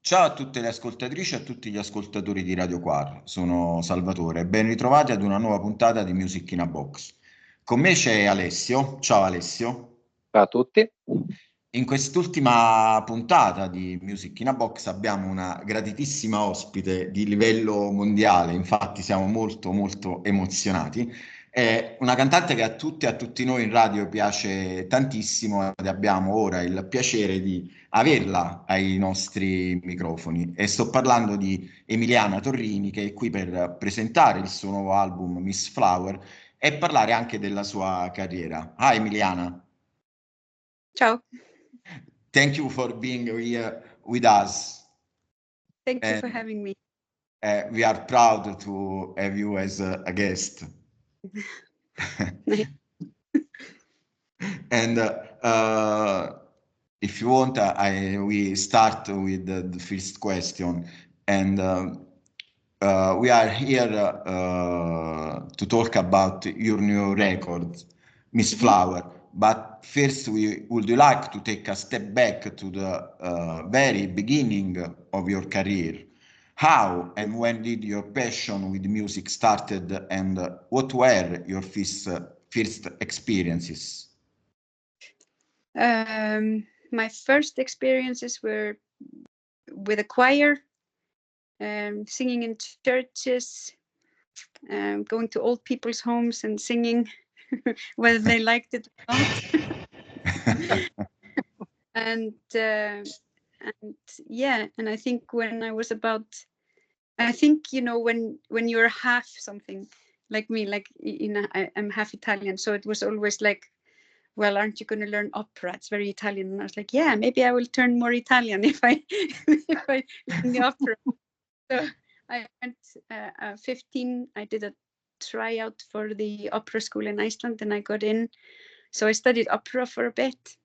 Ciao a tutte le ascoltatrici e a tutti gli ascoltatori di Radio Quar, sono Salvatore e ben ritrovati ad una nuova puntata di Music in a Box. Con me c'è Alessio. Ciao Alessio. Ciao a tutti. In quest'ultima puntata di Music in a Box abbiamo una graditissima ospite di livello mondiale, infatti siamo molto emozionati. È una cantante che a tutti noi in radio piace tantissimo ed abbiamo ora il piacere di averla ai nostri microfoni. E sto parlando di Emiliana Torrini, che è qui per presentare il suo nuovo album Miss Flower e parlare anche della sua carriera. Hi Emiliana. Ciao. Thank you for being here with us. Thank you for having me. We are proud to have you as a guest. And if you want, we start with the first question. And we are here to talk about your new record, Miss Flower. But first, would you like to take a step back to the very beginning of your career? How and when did your passion with music started, and what were your first experiences? My first experiences were with a choir, singing in churches, going to old people's homes and singing, whether they liked it or not. and I think when I was about, when you're half something, like me, I'm half Italian, so it was always like, well, aren't you going to learn opera? It's very Italian. And I was like, yeah, maybe I will turn more Italian if I learn the opera. So I went 15. I did a tryout for the opera school in Iceland, and I got in. So I studied opera for a bit.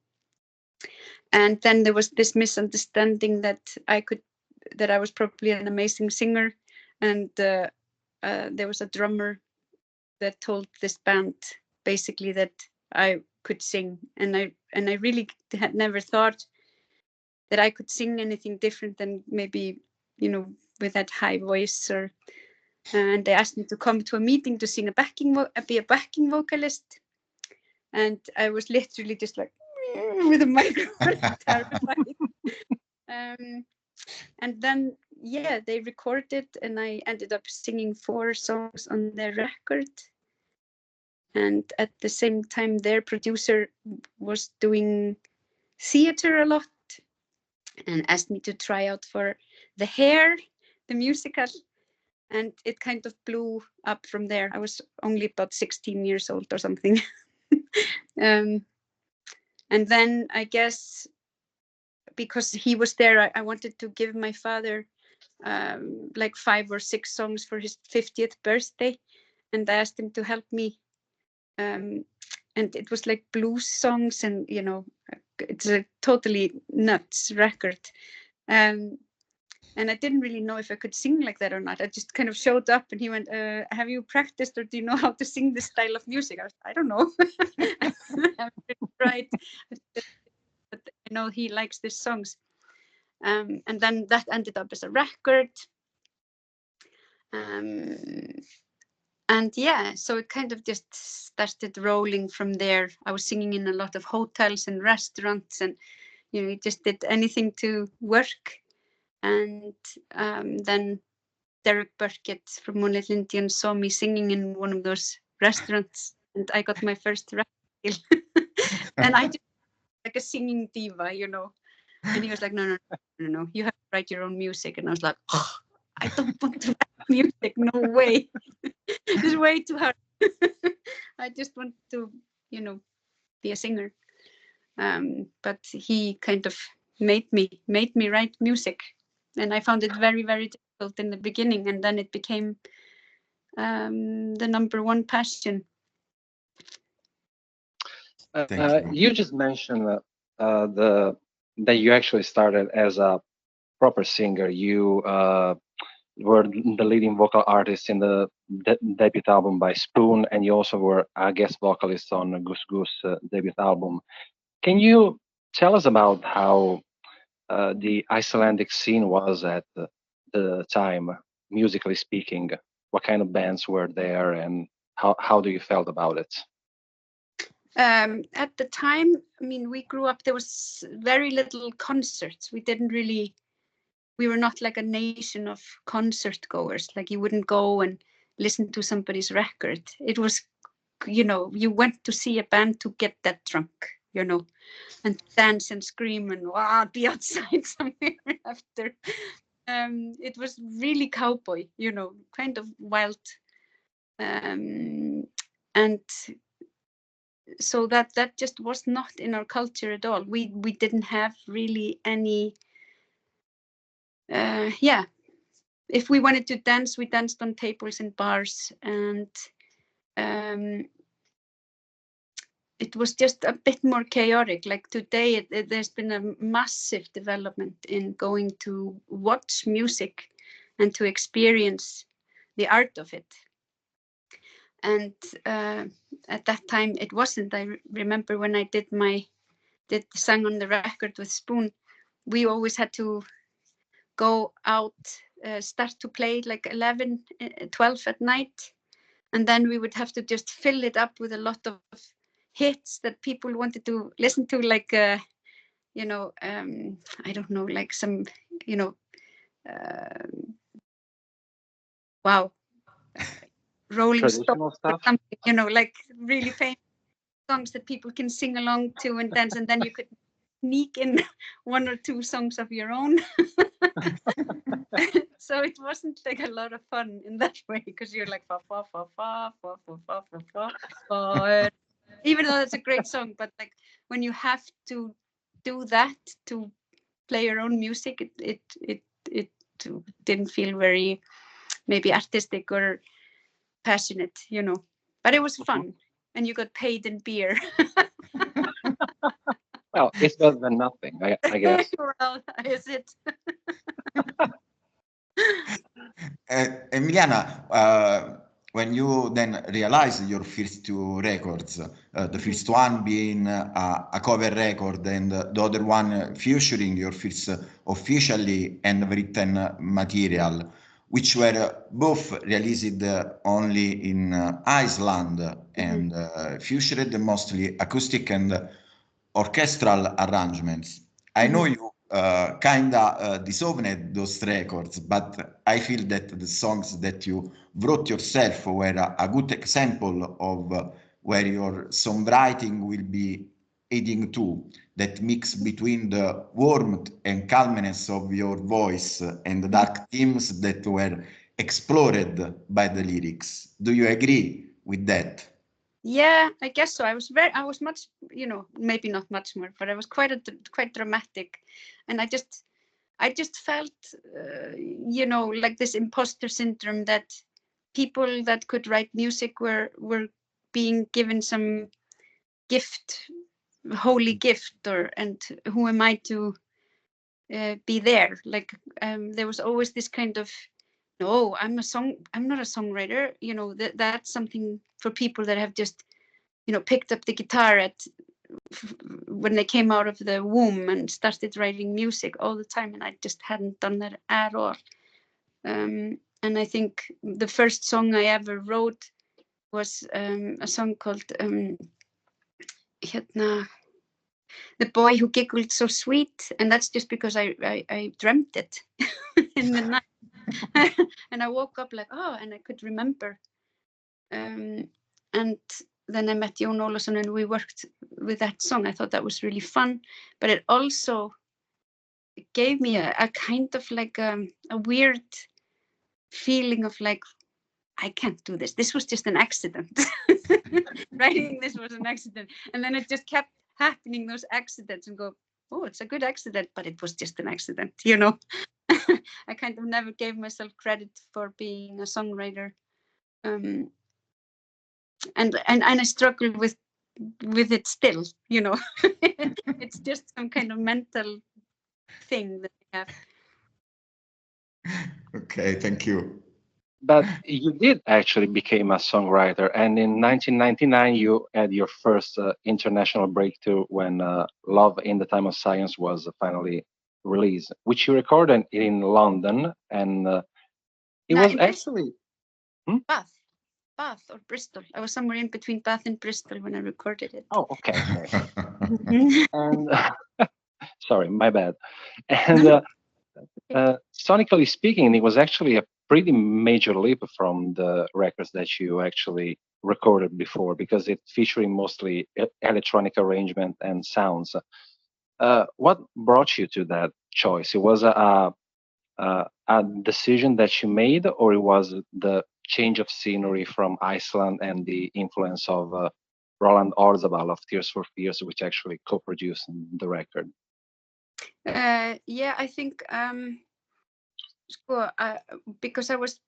And then there was this misunderstanding that I was probably an amazing singer. And there was a drummer that told this band basically that I could sing, and I really had never thought that I could sing anything different than maybe, with that high voice. And they asked me to come to a meeting to sing be a backing vocalist, and I was literally just like with a microphone, terrified. And then they recorded, and I ended up singing 4 songs on their record. And at the same time, their producer was doing theater a lot and asked me to try out for The Hair, the musical. And it kind of blew up from there. I was only about 16 years old or something. And then I guess because he was there, I wanted to give my father like 5 or 6 songs for his 50th birthday. And I asked him to help me. And it was like blues songs, and it's a totally nuts record, and I didn't really know if I could sing like that or not. I just kind of showed up, and he went, have you practiced, or do you know how to sing this style of music? I don't know. I haven't tried, but I know he likes these songs. And then that ended up as a record. And so it kind of just started rolling from there. I was singing in a lot of hotels and restaurants, and just did anything to work. And then Derek Burkett from One Little Indian saw me singing in one of those restaurants, and I got my first record deal. And I just like a singing diva, And he was like, no, you have to write your own music. And I was like, oh, I don't want to write music. No way. It's way too hard. I just want to, be a singer. But he kind of made me write music, and I found it very, very difficult in the beginning, and then it became the number one passion. You just mentioned that you actually started as a proper singer. You were the leading vocal artist in the debut album by Spoon, and you also were a guest vocalist on Goose Goose debut album. Can you tell us about how the Icelandic scene was at the time, musically speaking? What kind of bands were there, and how do you felt about it? At the time, I mean, we grew up, there was very little concerts. We were not like a nation of concert goers. Like, you wouldn't go and listen to somebody's record. It was, you went to see a band to get that drunk, and dance and scream and be outside somewhere after. It was really cowboy, kind of wild. And so that just was not in our culture at all. We didn't have really any, if we wanted to dance, we danced on tables in bars, and it was just a bit more chaotic. Like today, there's been a massive development in going to watch music and to experience the art of it. And at that time, it wasn't. I remember when I sang on the record with Spoon, we always had to go out, start to play like 11, 12 at night. And then we would have to just fill it up with a lot of hits that people wanted to listen to, like, I don't know, like some, Rolling Stones or something, like really famous songs that people can sing along to and dance, and then you could sneak in 1 or 2 songs of your own. So it wasn't like a lot of fun in that way, because you're like fa fa fa fa fa fa fa fa fa. Even though it's a great song, but like when you have to do that to play your own music, it didn't feel very maybe artistic or passionate, but it was fun, and you got paid in beer. Well, it's better than nothing, I guess. Well, is it? Emiliana, when you then realized your first 2 records, the first one being a cover record and the other one featuring your first officially handwritten material, which were both released only in Iceland and featured mostly acoustic and orchestral arrangements. I know you kinda disowned those records, but I feel that the songs that you wrote yourself were a good example of where your songwriting will be heading to, that mix between the warmth and calmness of your voice and the dark themes that were explored by the lyrics. Do you agree with that? Yeah, I guess so. I was much, maybe not much more, but I was quite dramatic, and I just felt, like this imposter syndrome, that people that could write music were being given some gift, holy gift, and who am I to be there? Like, there was always this kind of, no, I'm not a songwriter. That's something for people that have just, picked up the guitar when they came out of the womb and started writing music all the time, and I just hadn't done that at all. And I think the first song I ever wrote was a song called The Boy Who Giggled So Sweet, and that's just because I dreamt it in the night. And I woke up like, and I could remember. And then I met Jón Ólafsson, and we worked with that song. I thought that was really fun, but it also gave me a kind of like a weird feeling of like, I can't do this. This was just an accident. Writing this was an accident. And then it just kept happening, those accidents, and go, oh, it's a good accident, but it was just an accident, I kind of never gave myself credit for being a songwriter. And I struggle with it still, It's just some kind of mental thing that I have. Okay, thank you. But you did actually become a songwriter, and in 1999 you had your first international breakthrough when Love in the Time of Science was finally release, which you recorded in London, and it was actually Bath or Bristol. I was somewhere in between Bath and Bristol when I recorded it. Oh, okay. And sorry, my bad. And sonically speaking, it was actually a pretty major leap from the records that you actually recorded before, because it's featuring mostly electronic arrangement and sounds. What brought you to that choice? It was a decision that you made, or it was the change of scenery from Iceland and the influence of Roland Orzabal of Tears for Fears, which actually co-produced the record? Yeah, I think because I was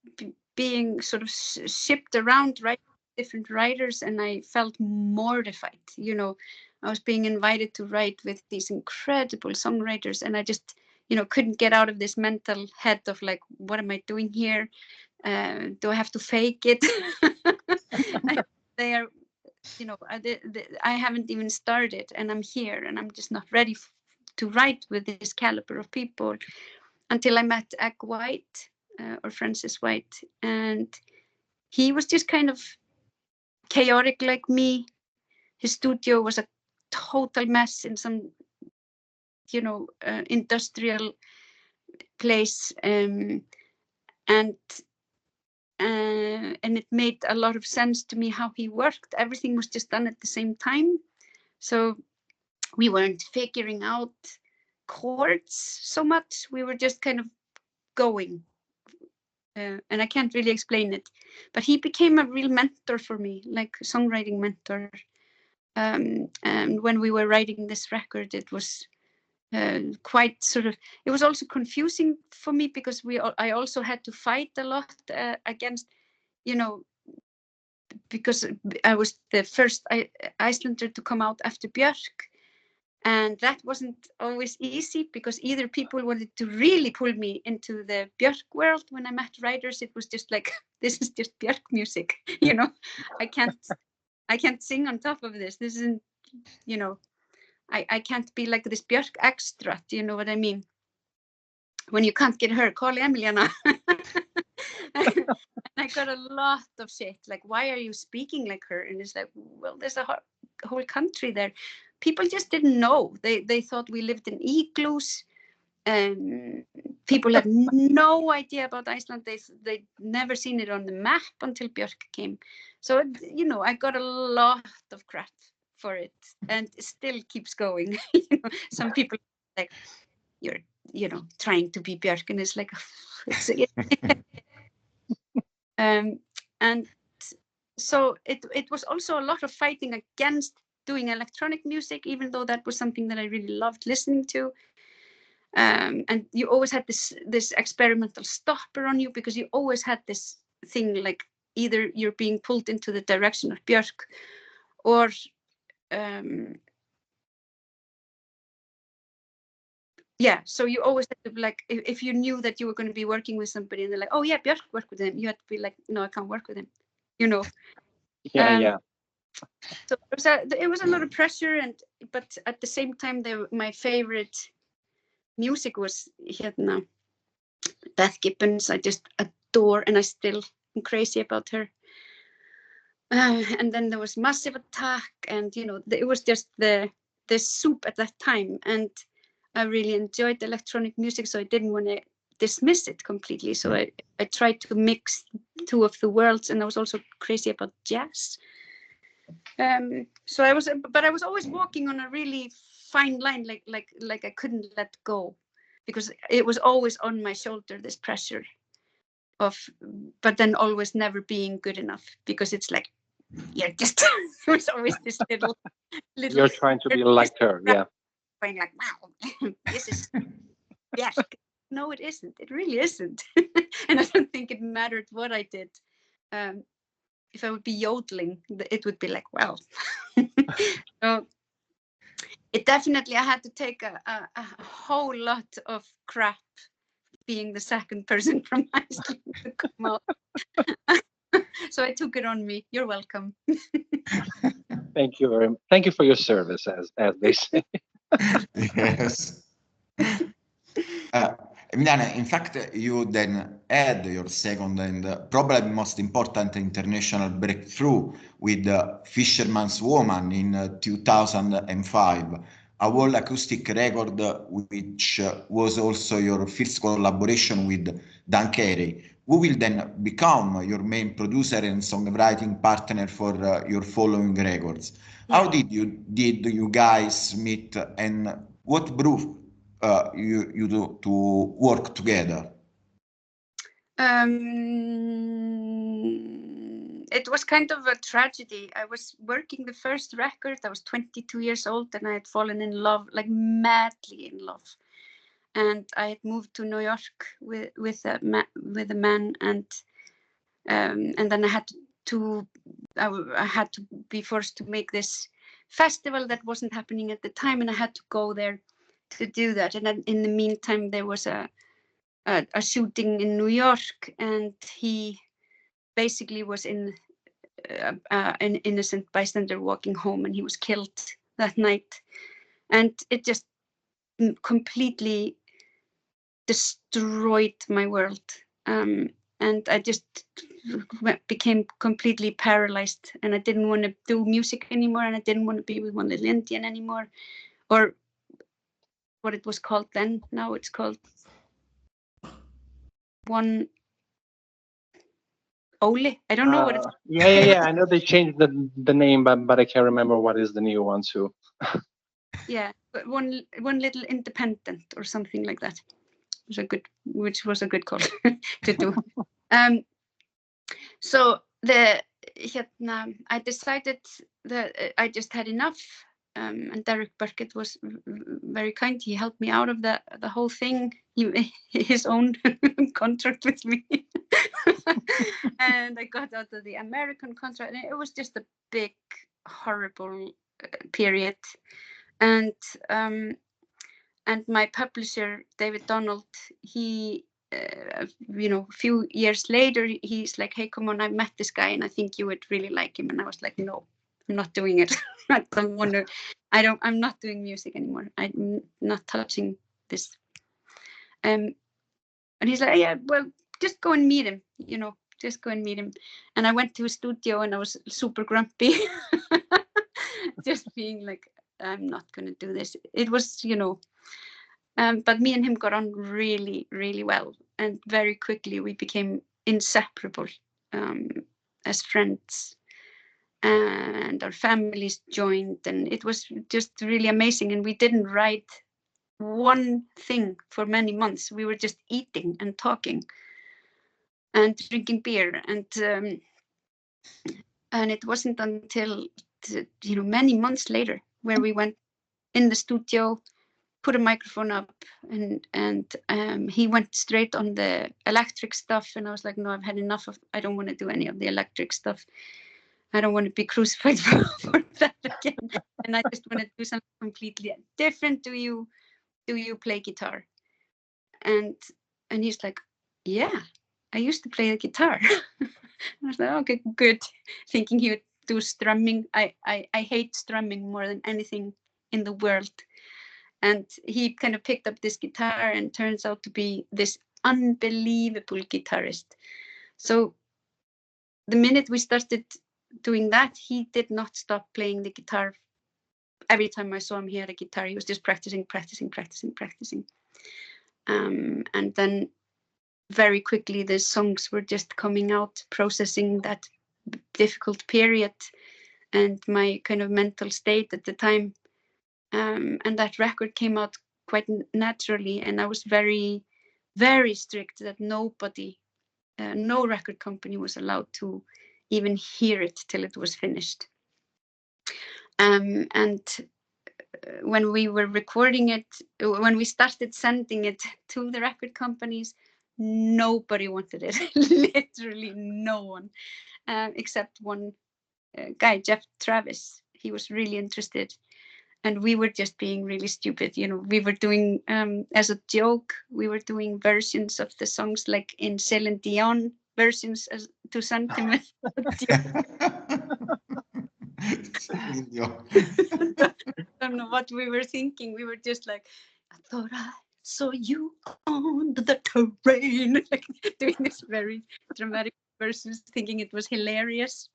being sort of shipped around, right, different writers, and I felt mortified. You know, I was being invited to write with these incredible songwriters, and I just, couldn't get out of this mental head of like, what am I doing here? Do I have to fake it? They are, I haven't even started, and I'm here, and I'm just not ready to write with this caliber of people until I met Egg White, or Francis White, and he was just kind of chaotic like me. His studio was a total mess in some, industrial place, and it made a lot of sense to me how he worked. Everything was just done at the same time, so we weren't figuring out chords so much. We were just kind of going, and I can't really explain it, but he became a real mentor for me, like a songwriting mentor. And when we were writing this record, it was quite sort of, it was also confusing for me, because I also had to fight a lot against, because I was the first Icelander to come out after Björk. And that wasn't always easy, because either people wanted to really pull me into the Björk world. When I met writers, it was just like, this is just Björk music, I can't sing on top of this. This isn't, I can't be like this Björk extra. Do you know what I mean? When you can't get her, call Emiliana. And I got a lot of shit, like, why are you speaking like her? And it's like, well, there's a whole country there. People just didn't know. They thought we lived in igloos, and people had no idea about Iceland. They'd never seen it on the map until Björk came. So, I got a lot of crap for it, and it still keeps going. Some people like, you're, trying to be Björk, and it's like, and so it was also a lot of fighting against doing electronic music, even though that was something that I really loved listening to. And you always had this experimental stopper on you, because you always had this thing, like, either you're being pulled into the direction of Björk, or so you always had to, like, if you knew that you were going to be working with somebody and they're like, oh yeah, Björk, work with him, you had to be like, no, I can't work with him, Yeah. So it was a lot of pressure, but at the same time, my favorite music was Beth Gibbons. I just adore, and I still am crazy about her. And then there was Massive Attack, and it was just the soup at that time, and I really enjoyed electronic music, so I didn't want to dismiss it completely. So I tried to mix two of the worlds, and I was also crazy about jazz. So I was always walking on a really fine line, like I couldn't let go, because it was always on my shoulder, this pressure but then always never being good enough, because it's like, just it was always this little. You're trying to be like her, yeah. Going like, wow, this is yes. No, it isn't. It really isn't. And I don't think it mattered what I did. If I would be yodeling, it would be like, well. So it definitely, I had to take a whole lot of crap being the second person from Iceland to come out. So I took it on me. You're welcome. Thank you Thank you for your service, as they say. Yes. Emiliana, in fact, you then had your second and probably most important international breakthrough with Fisherman's Woman in 2005, a whole acoustic record which was also your first collaboration with Dan Carey, who will then become your main producer and songwriting partner for your following records. Yeah. How did you guys meet, and what brought you to work together? It was kind of a tragedy. I was working the first record. I was 22 years old, and I had fallen in love, like madly in love. And I had moved to New York with a man, and then I had to be forced to make this festival that wasn't happening at the time, and I had to go there to do that. And then in the meantime, there was a shooting in New York, and he basically was an innocent bystander walking home, and he was killed that night. And it just completely destroyed my world. And I just became completely paralyzed, and I didn't want to do music anymore, and I didn't want to be with One Little Indian anymore, or what it was called then. Now it's called One Ole. I don't know what it's. Yeah. I know they changed the name, but I can't remember what is the new one too. Yeah, but one Little Independent or something like that. Which was a good call to do. So I decided that I just had enough. And Derek Burkett was very kind. He helped me out of the whole thing. His own contract with me. And I got out of the American contract. And it was just a big, horrible period. And my publisher, David Donald, he, a few years later, he's like, hey, come on, I met this guy and I think you would really like him. And I was like, no, I'm not doing it. I don't want to, I'm not doing music anymore. I'm not touching this. And he's like, yeah, well, just go and meet him, just go and meet him. And I went to his studio and I was super grumpy, just being like, I'm not going to do this. It was, but me and him got on really, really well. And very quickly we became inseparable as friends. And our families joined. And it was just really amazing. And we didn't write one thing for many months. We were just eating and talking and drinking beer. And it wasn't until, many months later where we went in the studio, put a microphone up, and he went straight on the electric stuff, and I was like, no, I've had enough of, I don't want to do any of the electric stuff. I don't want to be crucified for that again. And I just want to do something completely different. Do you play guitar? And he's like, yeah, I used to play the guitar. I was like, okay, good. Thinking he would do strumming. I hate strumming more than anything in the world. And he kind of picked up this guitar and turns out to be this unbelievable guitarist. So the minute we started doing that, he did not stop playing the guitar. Every time I saw him, he had a guitar. He was just practicing. And then very quickly, the songs were just coming out, processing that difficult period and my kind of mental state at the time. And that record came out quite naturally. And I was very, very strict that nobody, no record company was allowed to even hear it till it was finished. And when we were recording it, when we started sending it to the record companies, nobody wanted it. Literally no one, except one guy, Jeff Travis. He was really interested. And we were just being really stupid. We were doing, as a joke, we were doing versions of the songs like in Celine Dion versions to send him. I don't know what we were thinking. We were just like, I thought I saw you on the terrain, like doing this very dramatic verses, thinking it was hilarious.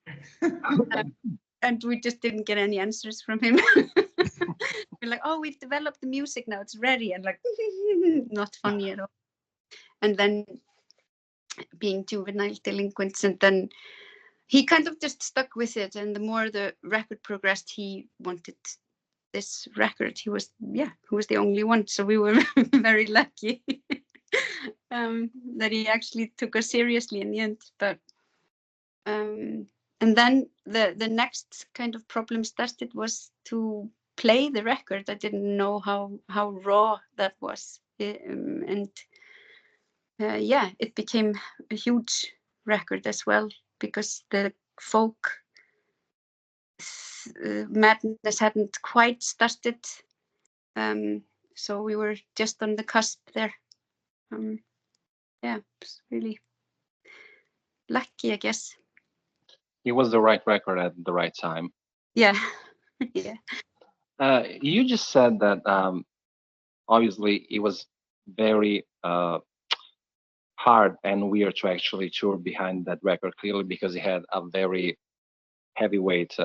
And we just didn't get any answers from him. We're like, oh, we've developed the music now, it's ready, and like not funny at all. And then being juvenile delinquents, and then he kind of just stuck with it, and the more the record progressed, he wanted this record. He was the only one, so we were very lucky that he actually took us seriously in the end. But and then the next kind of problem started was to play the record. I didn't know how raw that was, and it became a huge record as well, because the folk madness hadn't quite started, so we were just on the cusp there. It was really lucky, I guess. It was the right record at the right time. Yeah. Yeah. You just said that obviously it was very hard and weird to actually tour behind that record, clearly because it had a very heavy weight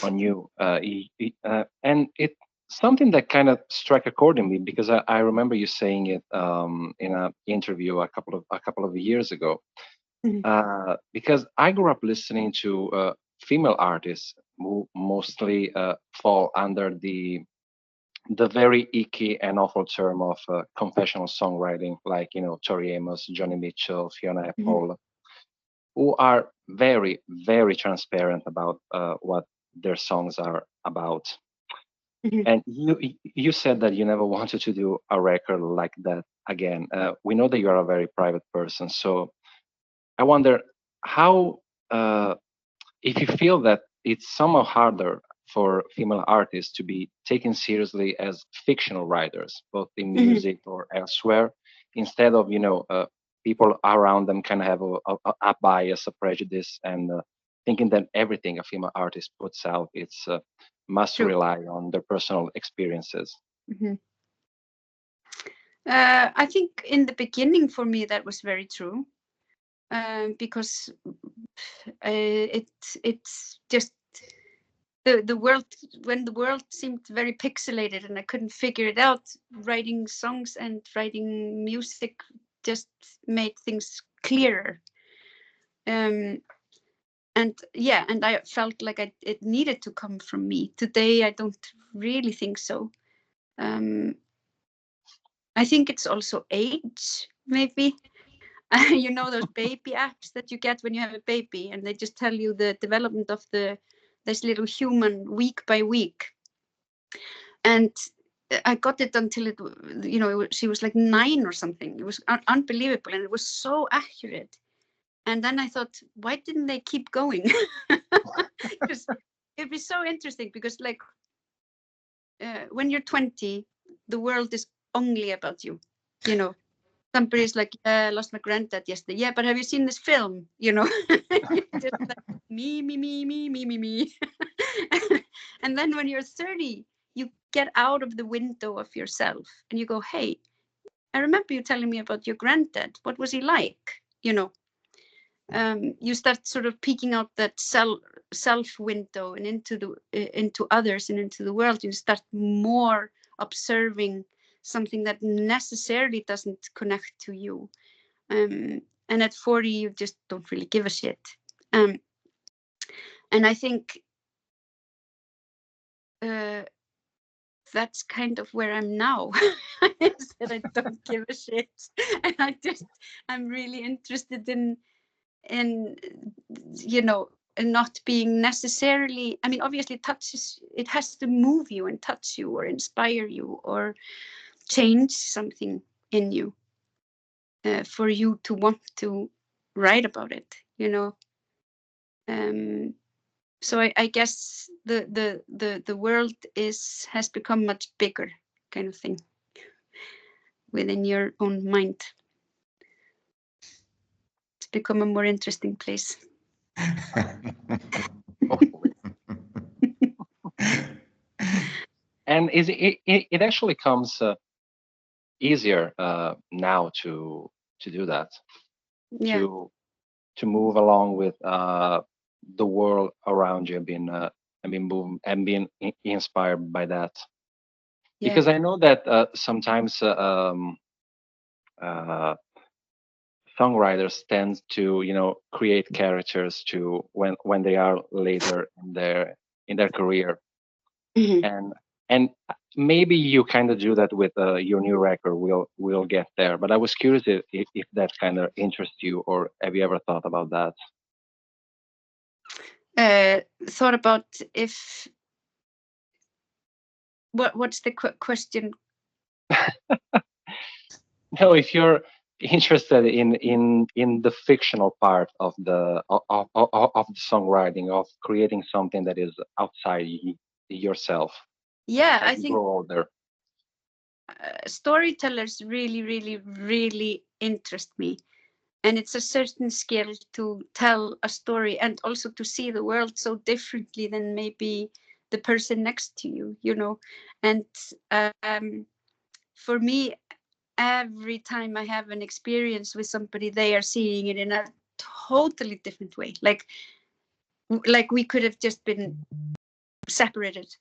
on you, and it something that kind of struck a chord in me, because I remember you saying it in an interview a couple of years ago. Mm-hmm. Because I grew up listening to female artists who mostly fall under the very icky and awful term of confessional songwriting, like, Tori Amos, Joni Mitchell, Fiona Apple, mm-hmm. who are very, very transparent about what their songs are about. Mm-hmm. And you said that you never wanted to do a record like that again. We know that you are a very private person, so I wonder how, if you feel that it's somehow harder for female artists to be taken seriously as fictional writers, both in music mm-hmm. or elsewhere, instead of, people around them kind of have a bias, a prejudice, and thinking that everything a female artist puts out, must rely on their personal experiences. Mm-hmm. I think in the beginning for me that was very true, because it's just the world, when the world seemed very pixelated and I couldn't figure it out, writing songs and writing music just made things clearer. And I felt like it needed to come from me. Today I don't really think so. I think it's also age, maybe. Those baby apps that you get when you have a baby, and they just tell you the development of this little human week by week. And I got it until she was like 9 or something. It was unbelievable, and it was so accurate. And then I thought, why didn't they keep going? Because it'd be so interesting, because like when you're 20, the world is only about you. Somebody's like, I lost my granddad yesterday. Yeah, but have you seen this film? Just like, me. And then when you're 30, you get out of the window of yourself and you go, hey, I remember you telling me about your granddad. What was he like? You start sort of peeking out that self window and into others and into the world. You start more observing something that necessarily doesn't connect to you. And at 40, you just don't really give a shit. And I think that's kind of where I'm now, is that I don't give a shit. And I'm really interested in not being necessarily, I mean, obviously it has to move you and touch you or inspire you or change something in you for you to want to write about it, so I guess the world has become much bigger, kind of thing, within your own mind. It's become a more interesting place. And it actually comes easier now to do that, Yeah. to move along with the world around you, and being moved and being inspired by that. Yeah. Because I know that sometimes songwriters tend to, create characters to when they are later in their career, Mhm. and maybe you kind of do that with your new record. We'll get there, but I was curious if that kind of interests you, or have you ever thought about that? Thought about if what's the question? No, if you're interested in the fictional part of of the songwriting, of creating something that is outside yourself Yeah, as I you think grow older. Storytellers really, really, really interest me. And it's a certain skill to tell a story and also to see the world so differently than maybe the person next to you. And for me, every time I have an experience with somebody, they are seeing it in a totally different way. Like we could have just been separated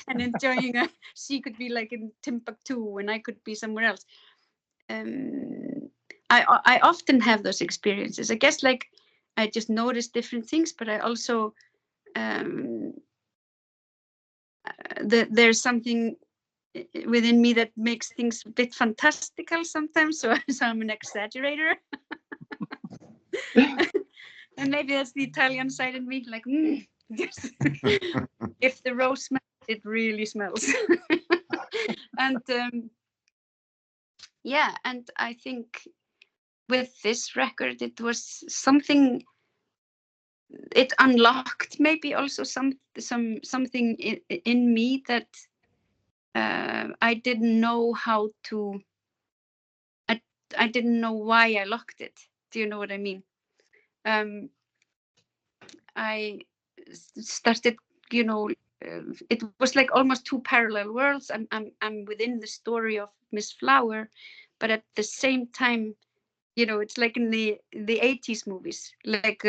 and enjoying she could be like in Timbuktu and I could be somewhere else. I often have those experiences. I guess like I just notice different things, but I also there's something within me that makes things a bit fantastical sometimes. So I'm an exaggerator. And maybe that's the Italian side in me, like yes. If the rose smells, it really smells. And yeah, and I think with this record it was something, it unlocked maybe also something in me that I didn't know how to, I didn't know why I locked it. Do you know what I mean? I started, it was like almost two parallel worlds. I'm within the story of Miss Flower, but at the same time, it's like in the 80s movies, like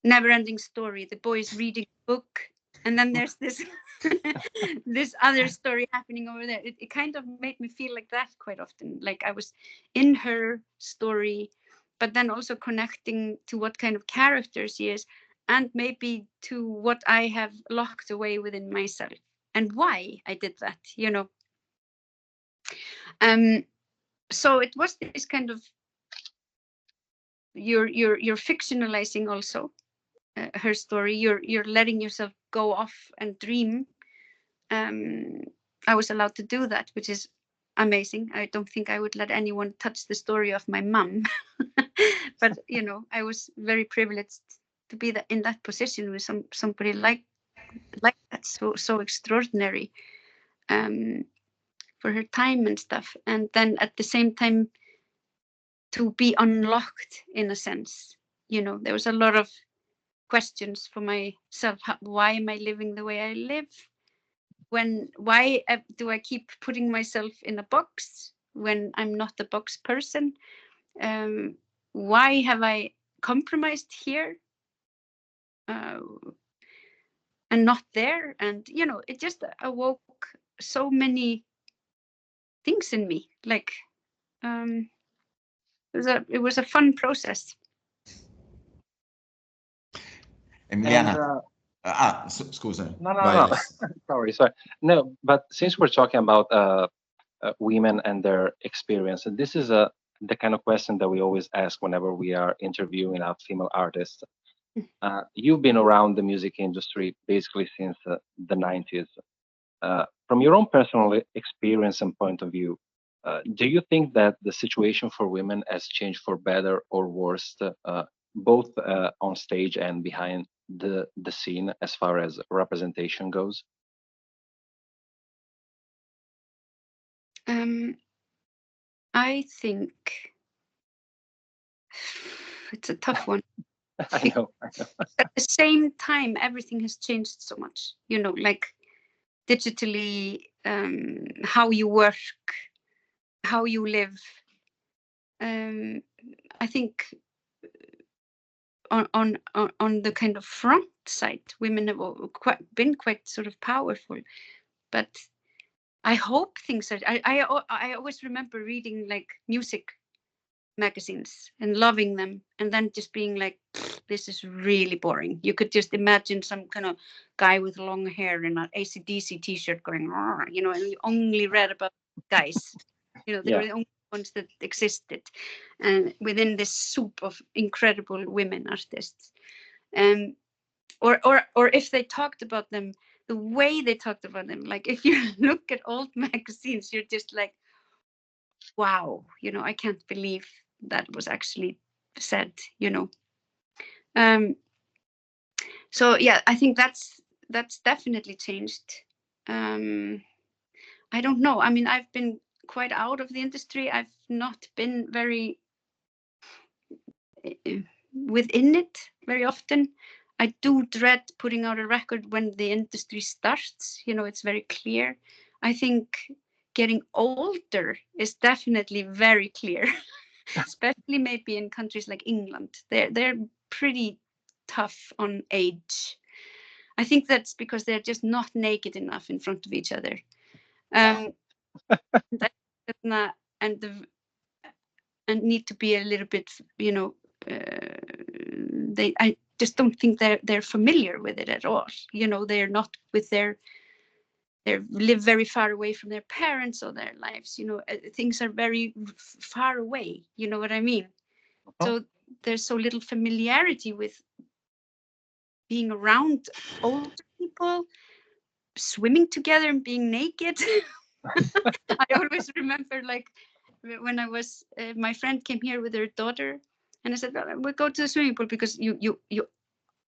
Never Ending Story. The boy is reading a book, and then there's this this other story happening over there. It kind of made me feel like that quite often. Like I was in her story, but then also connecting to what kind of character she is, and maybe to what I have locked away within myself and why I did that. So it was this kind of, you're fictionalizing also her story. You're letting yourself go off and dream. I was allowed to do that, which is amazing. I don't think I would let anyone touch the story of my mom. But I was very privileged to be in that position with somebody like that, so extraordinary, for her time and stuff. And then at the same time to be unlocked in a sense. There was a lot of questions for myself. Why am I living the way I live? Why do I keep putting myself in a box when I'm not a box person? Why have I compromised here and not there? And it just awoke so many things in me. Like it was a fun process. Emiliana, scusa. No. Sorry. No, but since we're talking about women and their experience, and this is the kind of question that we always ask whenever we are interviewing a female artist. You've been around the music industry basically since the 90s. From your own personal experience and point of view, do you think that the situation for women has changed for better or worse, both on stage and behind the scene as far as representation goes? I think it's a tough one. I know. At the same time, everything has changed so much, like digitally, how you work, how you live. I think on the kind of front side, women have been quite sort of powerful, but I hope things are. I always remember reading like music magazines and loving them, and then just being like, this is really boring. You could just imagine some kind of guy with long hair in an AC/DC t-shirt going, you know, and you only read about guys. You know, they were the only ones that existed, and within this soup of incredible women artists. Or if they talked about them, the way they talked about them, like if you look at old magazines, you're just like, wow, you know, I can't believe that was actually said, you know. So yeah, I think that's definitely changed. I don't know. I mean, I've been quite out of the industry. I've not been very within it very often. I do dread putting out a record when the industry starts. You know, it's very clear. I think getting older is definitely very clear, especially maybe in countries like England. They're pretty tough on age. I think that's because they're just not naked enough in front of each other. And need to be a little bit, you know, I just don't think they're familiar with it at all. You know, they're not with they live very far away from their parents or their lives. You know, things are very far away. You know what I mean? So there's so little familiarity with being around older people, swimming together and being naked. I always remember, like, when I was, my friend came here with her daughter, and I said, we'll go to the swimming pool because you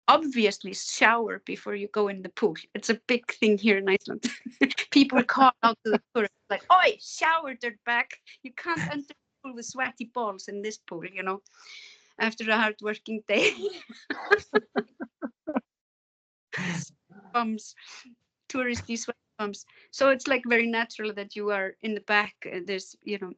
obviously shower before you go in the pool. It's a big thing here in Iceland. People call out to the tourists like, oi, shower, dirtbag. You can't enter the pool with sweaty balls in this pool, you know, after a hard working day. Bums, touristy sweat bums. So it's like very natural that you are in the back. There's, you know,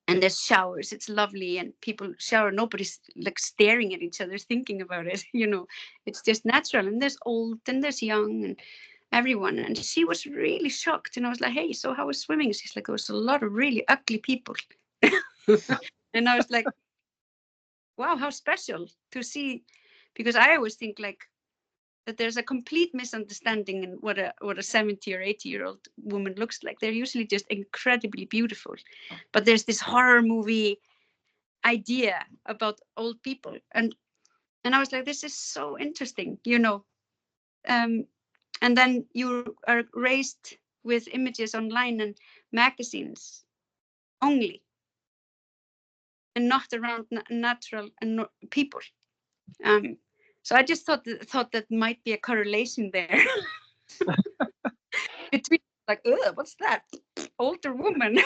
and there's showers. It's lovely, and people shower. Nobody's like staring at each other thinking about it. You know, it's just natural. And there's old and there's young and everyone. And she was really shocked. And I was like, hey, so how was swimming? She's like, there was a lot of really ugly people. And I was like, wow, how special to see, because I always think like that there's a complete misunderstanding in what a 70 or 80-year-old woman looks like. They're usually just incredibly beautiful, but there's this horror movie idea about old people, and I was like, this is so interesting, you know. And then you are raised with images online and magazines only, and not around natural and people. So I just thought that might be a correlation there. Between like, what's that? Older woman.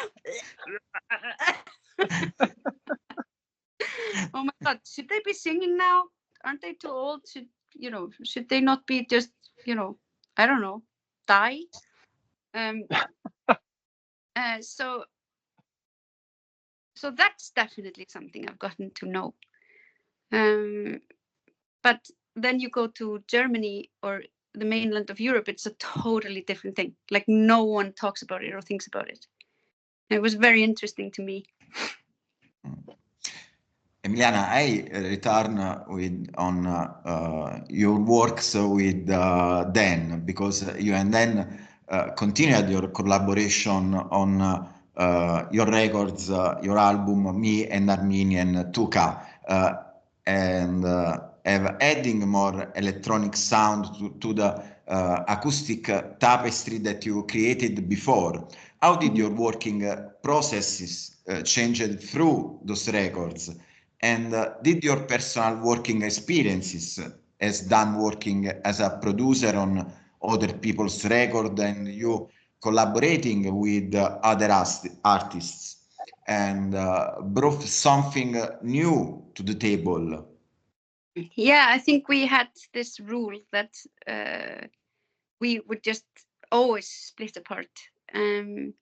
Oh my God, should they be singing now? Aren't they too old? Should they not be just, you know, I don't know, die? So that's definitely something I've gotten to know. But then you go to Germany or the mainland of Europe, it's a totally different thing. Like no one talks about it or thinks about it. It was very interesting to me. Emiliana, I return on your works with Dan, because you and Dan continued your collaboration on your records, your album Me and Armenian 2K, and have adding more electronic sound to the acoustic tapestry that you created before. How did your working processes change through those records? And did your personal working experiences as Dan working as a producer on other people's record and you collaborating with other artists and brought something new to the table? Yeah, I think we had this rule that we would just always split apart and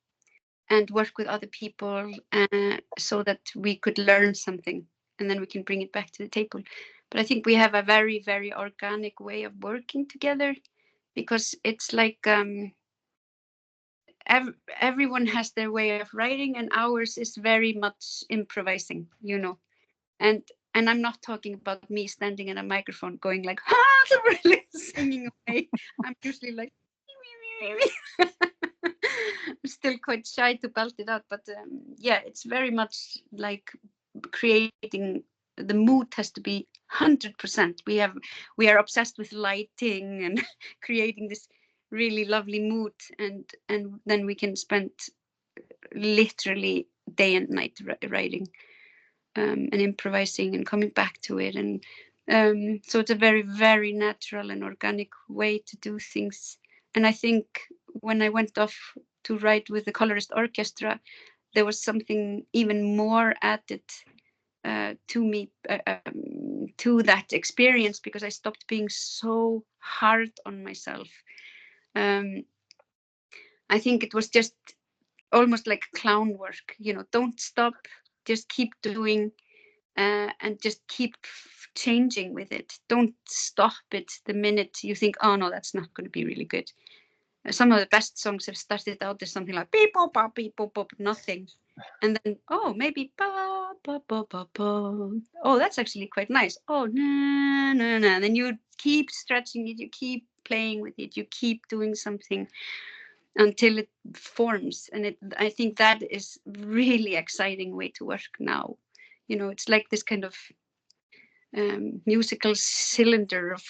work with other people so that we could learn something, and then we can bring it back to the table. But I think we have a very, very organic way of working together, because it's like everyone has their way of writing, and ours is very much improvising, you know. And I'm not talking about me standing in a microphone going like, ah, really singing away. I'm usually like, I'm still quite shy to belt it out, but yeah, it's very much like creating. The mood has to be 100%. We are obsessed with lighting and creating this really lovely mood, and then we can spend literally day and night writing and improvising and coming back to it. And so it's a very, very natural and organic way to do things. And I think when I went off to write with the Colorist Orchestra, there was something even more added to me, to that experience, because I stopped being so hard on myself. I think it was just almost like clown work, you know, don't stop, just keep doing and just keep changing with it. Don't stop it the minute you think, oh no, that's not going to be really good. Some of the best songs have started out as something like beep, bop, bop, beep, bop, bop, nothing. And then, oh, maybe ba, ba, ba, ba, ba. Oh, that's actually quite nice. Oh, na, na, na. And then you keep stretching it, you keep playing with it, you keep doing something until it forms. And I think that is really exciting way to work now. You know, it's like this kind of musical cylinder of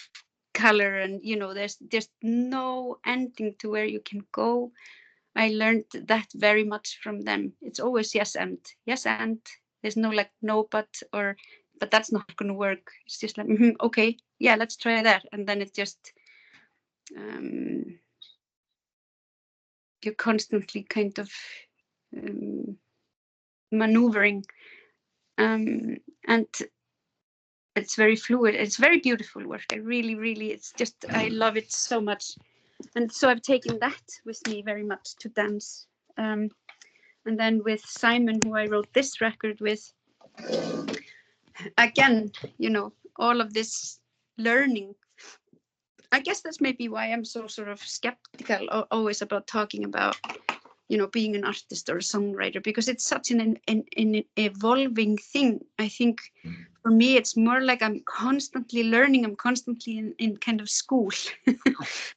color, and you know, there's no ending to where you can go. I learned that very much from them. It's always yes and there's no like no but that's not going to work. It's just like okay, yeah, let's try that. And then it just you're constantly kind of maneuvering, and it's very fluid. It's very beautiful work. I really, it's just, I love it so much. And so I've taken that with me very much to dance. And then with Simon, who I wrote this record with, again, you know, all of this learning. I guess that's maybe why I'm so sort of skeptical always about talking about, you know, being an artist or a songwriter, because it's such an evolving thing. I think for me, it's more like I'm constantly learning. I'm constantly in kind of school,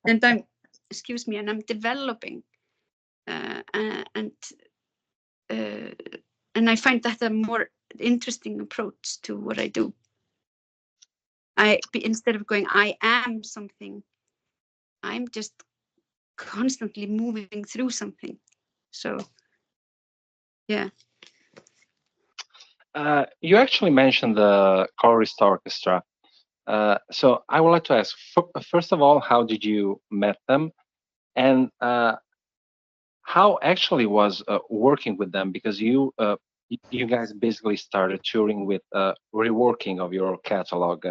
and I'm developing, and I find that a more interesting approach to what I do. Instead of going, I am something, I'm just constantly moving through something. So, yeah. You actually mentioned the Colorist Orchestra. So I would like to ask, first of all, how did you met them? And how actually was working with them? Because you guys basically started touring with reworking of your catalog.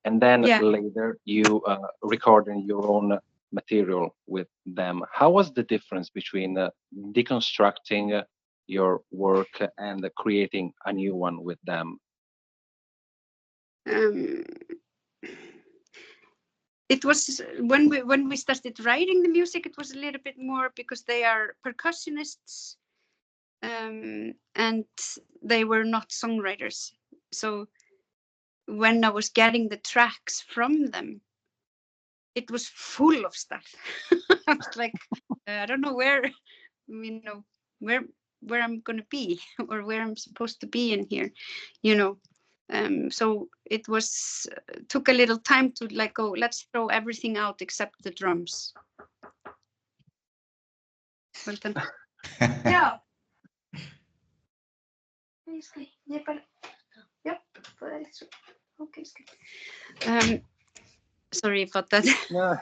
And then later you recorded your own material with them. How was the difference between deconstructing your work and creating a new one with them? It was when we started writing the music, it was a little bit more because they are percussionists, and they were not songwriters. So when I was getting the tracks from them, it was full of stuff. I was like, I don't know where, you know, where I'm gonna be or where I'm supposed to be in here, you know. So it was took a little time to like go, let's throw everything out except the drums. Well done. Yeah. Yep. Okay. Sorry about that. No.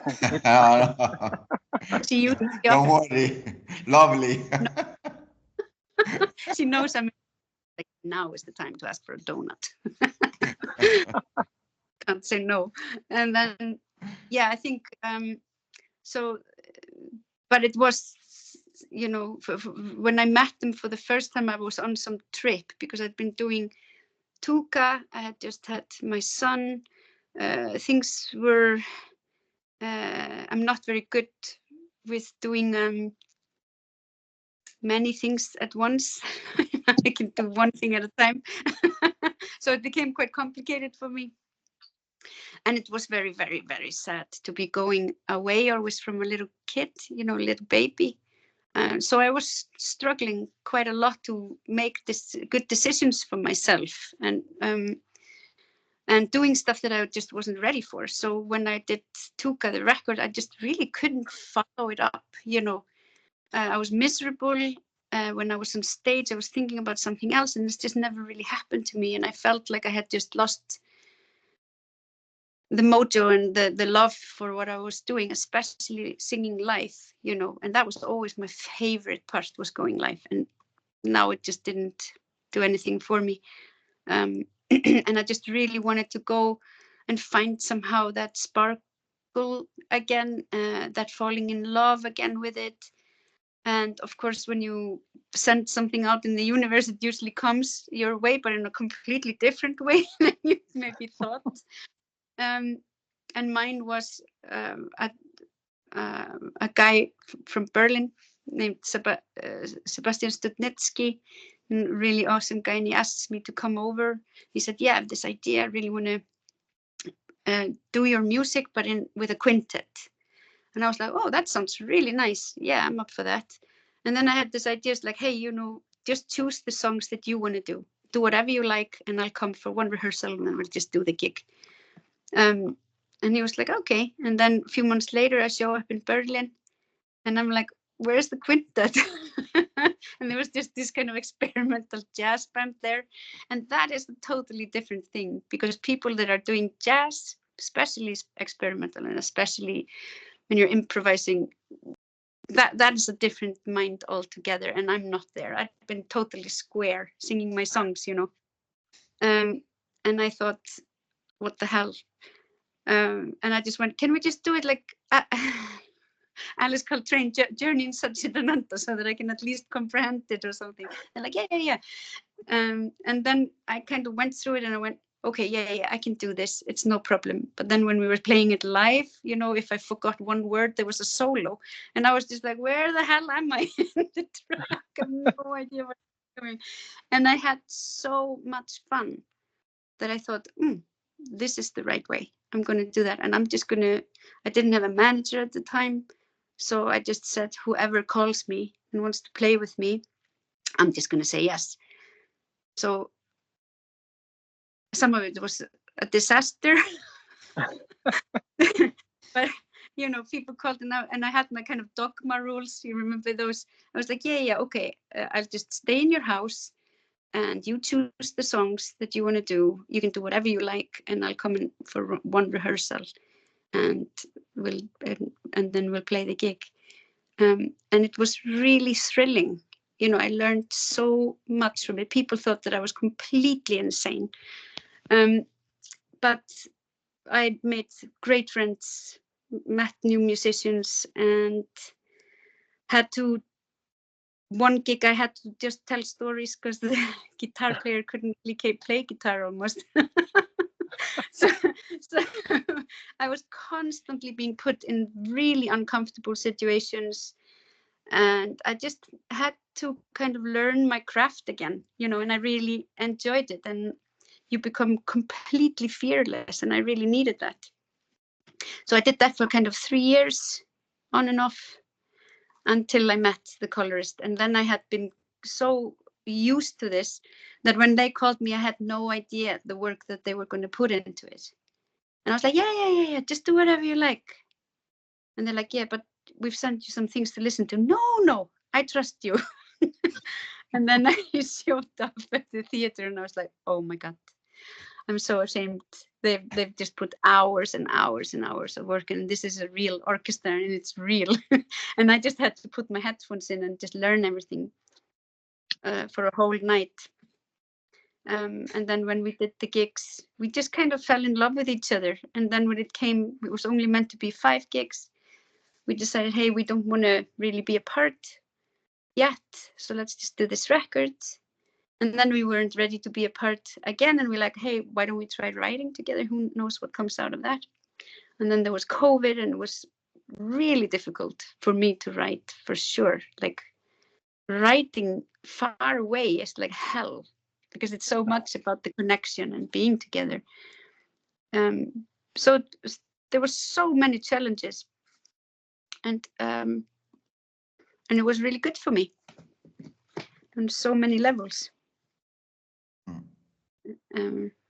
See you. Don't worry. Lovely. She knows I'm like, now is the time to ask for a donut. Can't say no. And then, yeah, I think so. But it was you know, when I met them for the first time, I was on some trip because I'd been doing Tuka. I had just had my son. Things were, I'm not very good with doing many things at once. I can do one thing at a time. So it became quite complicated for me. And it was very, very, very sad to be going away always from a little kid, you know, a little baby. So I was struggling quite a lot to make this good decisions for myself and doing stuff that I just wasn't ready for. So when I did Tuka, the record, I just really couldn't follow it up. You know, I was miserable. When I was on stage, I was thinking about something else, and this just never really happened to me. And I felt like I had just lost the mojo and the love for what I was doing, especially singing live, you know. And that was always my favorite part, was going live. And now it just didn't do anything for me. And I just really wanted to go and find somehow that sparkle again, that falling in love again with it. And of course, when you send something out in the universe, it usually comes your way, but in a completely different way than you maybe thought. And mine was a guy from Berlin named Sebastian Studnitsky, a really awesome guy, and he asked me to come over. He said, yeah, I have this idea. I really want to do your music, but with a quintet. And I was like, oh, that sounds really nice. Yeah, I'm up for that. And then I had this idea, it's like, hey, you know, just choose the songs that you want to do. Do whatever you like, and I'll come for one rehearsal, and then we'll just do the gig. And he was like, okay. And then a few months later, I show up in Berlin, and I'm like, where's the quintet? And there was just this kind of experimental jazz band there. And that is a totally different thing, because people that are doing jazz, especially experimental, and especially when you're improvising, that is a different mind altogether. And I'm not there. I've been totally square singing my songs, you know. And I thought, what the hell? And I just went, can we just do it like Alice Coltrane, Journey in Satchidananda, so that I can at least comprehend it or something? And like, yeah. And then I kind of went through it, and I went, okay, yeah, I can do this. It's no problem. But then when we were playing it live, you know, if I forgot one word, there was a solo. And I was just like, where the hell am I in the track? I have no idea what I'm doing. And I had so much fun that I thought, this is the right way. I'm going to do that. And I'm just going to, I didn't have a manager at the time. So I just said, whoever calls me and wants to play with me, I'm just going to say yes. So some of it was a disaster. But, you know, people called, and I had my kind of dogma rules. You remember those? I was like, yeah, okay. I'll just stay in your house, and you choose the songs that you want to do. You can do whatever you like, and I'll come in for one rehearsal, and then we'll play the gig. And it was really thrilling. You know, I learned so much from it. People thought that I was completely insane. But I made great friends, met new musicians, and one gig I had to just tell stories because the guitar player couldn't really play guitar almost. so I was constantly being put in really uncomfortable situations, and I just had to kind of learn my craft again, you know, and I really enjoyed it. And you become completely fearless, and I really needed that. So I did that for kind of 3 years on and off until I met the colorist. And then I had been so used to this that when they called me, I had no idea the work that they were going to put into it. And I was like, yeah, just do whatever you like. And they're like, yeah, but we've sent you some things to listen to. No, I trust you. And then I showed up at the theater, and I was like, oh my God, I'm so ashamed. They've just put hours and hours and hours of work, and this is a real orchestra, and it's real. And I just had to put my headphones in and just learn everything for a whole night. And then when we did the gigs, we just kind of fell in love with each other. And then when it was only meant to be 5 gigs. We decided, hey, we don't want to really be apart. yet, so let's just do this record. And then we weren't ready to be apart again, and we're like, hey, why don't we try writing together? Who knows what comes out of that? And then there was COVID, and it was really difficult for me to write, for sure. Like, writing far away is like hell, because it's so much about the connection and being together. So there were so many challenges, and it was really good for me on so many levels.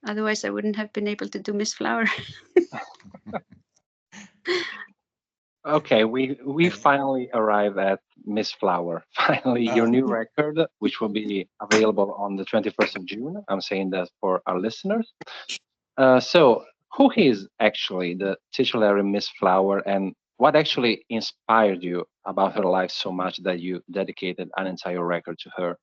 Otherwise I wouldn't have been able to do Miss Flower. Okay, we finally arrive at Miss Flower. Finally, your new record, which will be available on the 21st of June. I'm saying that for our listeners. So who is actually the titular Miss Flower, and what actually inspired you about her life so much that you dedicated an entire record to her?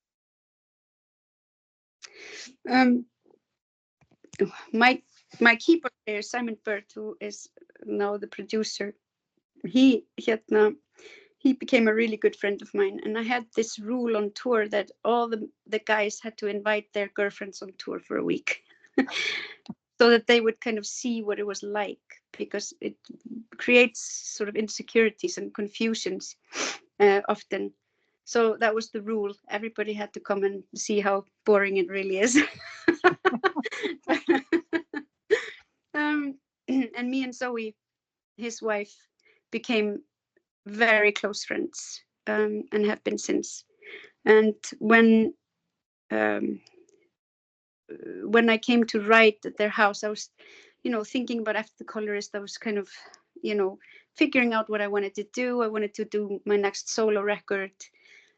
My keyboard player, Simon Burt, who is now the producer, he became a really good friend of mine. And I had this rule on tour that all the guys had to invite their girlfriends on tour for a week. So that they would kind of see what it was like, because it creates sort of insecurities and confusions often. So that was the rule. Everybody had to come and see how boring it really is. And me and Zoe, his wife, became very close friends, and have been since. And when I came to write at their house, I was, thinking about After the Colorist. I was kind of, figuring out what I wanted to do. I wanted to do my next solo record.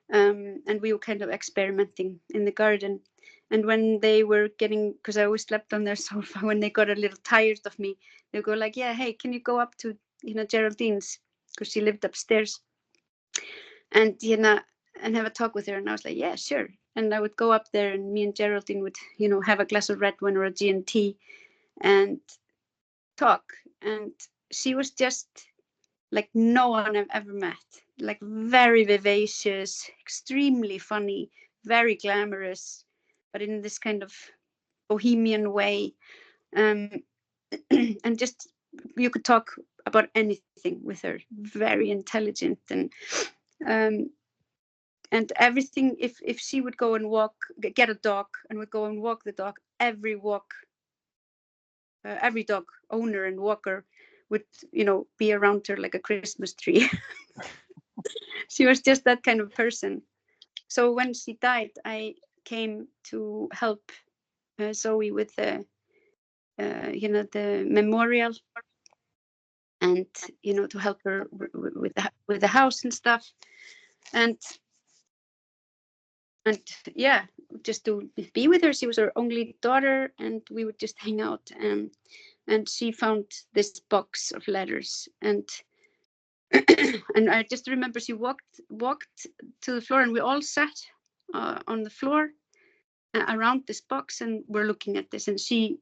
And we were kind of experimenting in the garden. And when they were getting, because I always slept on their sofa, when they got a little tired of me, they'd go like, yeah, hey, can you go up to, Geraldine's, because she lived upstairs, and, and have a talk with her. And I was like, yeah, sure. And I would go up there, and me and Geraldine would, have a glass of red wine or a G&T and talk. And she was just like no one I've ever met, like very vivacious, extremely funny, very glamorous, but in this kind of bohemian way. And just, you could talk about anything with her, very intelligent. And everything, if she would go and get a dog and would go and walk the dog, every dog owner and walker would, be around her like a Christmas tree. She was just that kind of person. So when she died, I came to help Zoe with the memorial, and to help her with the house and stuff, and yeah, just to be with her. She was her only daughter, and we would just hang out. And she found this box of letters, and and I just remember she walked to the floor, and we all sat on the floor around this box, and we're looking at this. And she,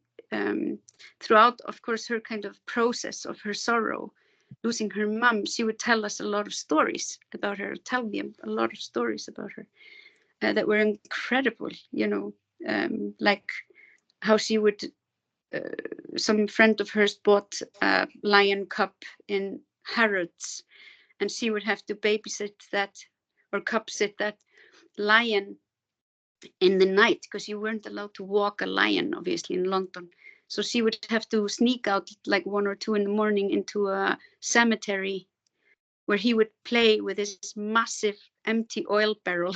throughout, of course, her kind of process of her sorrow, losing her mom, she would tell us a lot of stories about her, tell me a lot of stories about her that were incredible, like how she would, some friend of hers bought a lion cub in Harrods, and she would have to babysit that, or cub sit that lion in the night, because you weren't allowed to walk a lion, obviously, in London. So she would have to sneak out like 1 or 2 in the morning into a cemetery where he would play with this massive empty oil barrel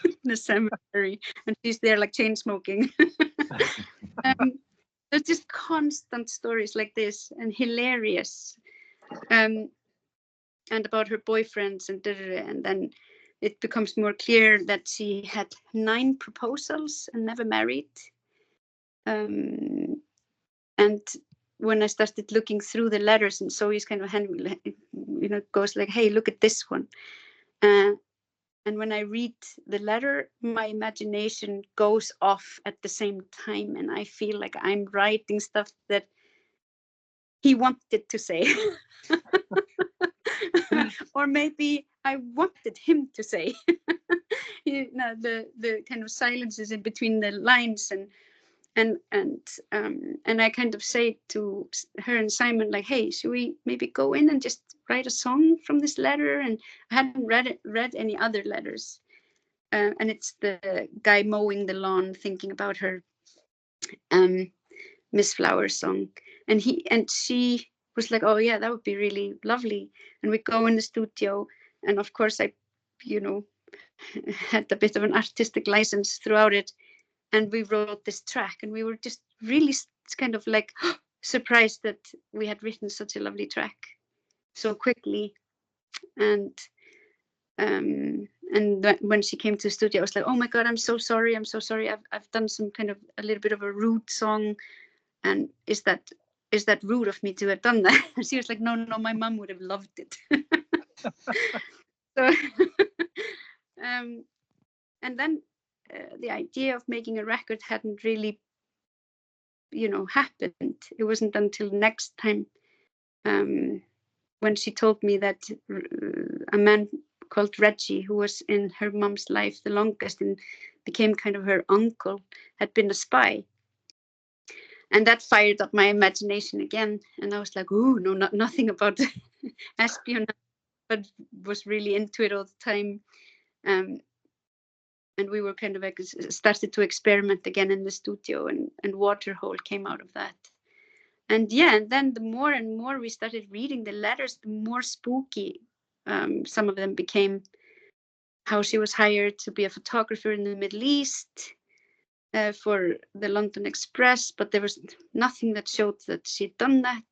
in the cemetery, and she's there like chain smoking. There's just constant stories like this, and hilarious, and about her boyfriends, and then it becomes more clear that she had 9 proposals and never married. And when I started looking through the letters, and Zoe's kind of goes like, hey, look at this one. And when I read the letter, my imagination goes off at the same time, and I feel like I'm writing stuff that he wanted to say. Or maybe I wanted him to say. The kind of silences in between the lines, and I kind of say to her and Simon, like, hey, should we maybe go in and just write a song from this letter? And I hadn't read any other letters, and it's the guy mowing the lawn thinking about her, Miss Flower song, and she was like, oh yeah, that would be really lovely. And we go in the studio, and of course I, had a bit of an artistic license throughout it, and we wrote this track, and we were just really kind of like surprised that we had written such a lovely track so quickly. And when she came to the studio, I was like, oh my God, I'm so sorry. I've done some kind of a little bit of a rude song. And is that rude of me to have done that? And she was like, no, my mom would have loved it. So, and then the idea of making a record hadn't really, happened. It wasn't until next time when she told me that a man called Reggie, who was in her mom's life the longest and became kind of her uncle, had been a spy. And that fired up my imagination again. And I was like, ooh, no, nothing about espionage, but was really into it all the time. And we were kind of like started to experiment again in the studio, and Waterhole came out of that. And then the more and more we started reading the letters, the more spooky some of them became. How she was hired to be a photographer in the Middle East, for the London Express, but there was nothing that showed that she'd done that.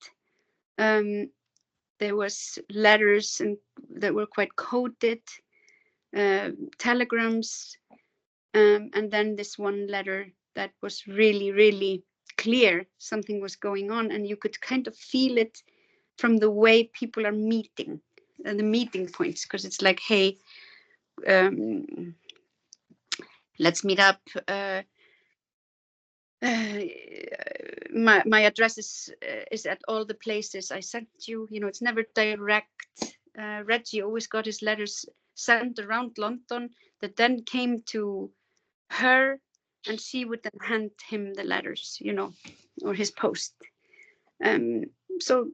There was letters that were quite coded, telegrams, and then this one letter that was really, really clear something was going on, and you could kind of feel it from the way people are meeting, and the meeting points, because it's like, hey, let's meet up. My address is at all the places I sent you. It's never direct. Reggie always got his letters sent around London that then came to her, and she would then hand him the letters, or his post. So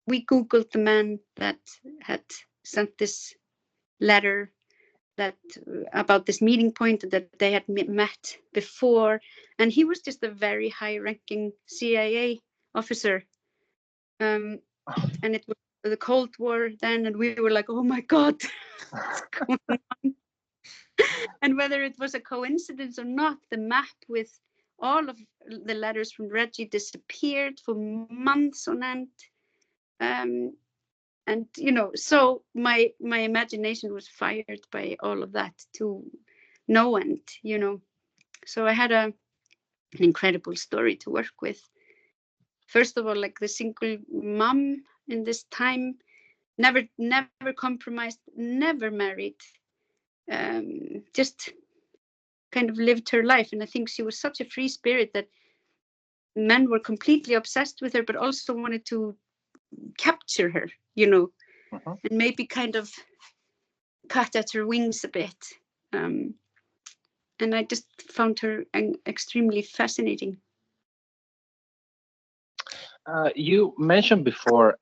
we Googled the man that had sent this letter, that about this meeting point that they had met before, and he was just a very high-ranking CIA officer, and it was the Cold War then, and we were like, oh my God, what's going on? And whether it was a coincidence or not, the map with all of the letters from Reggie disappeared for months on end. And so my imagination was fired by all of that to no end. So I had an incredible story to work with. First of all, like the single mom in this time, never compromised, never married, just kind of lived her life. And I think she was such a free spirit that men were completely obsessed with her, but also wanted to capture her, and maybe kind of cut at her wings a bit. And I just found her extremely fascinating. You mentioned before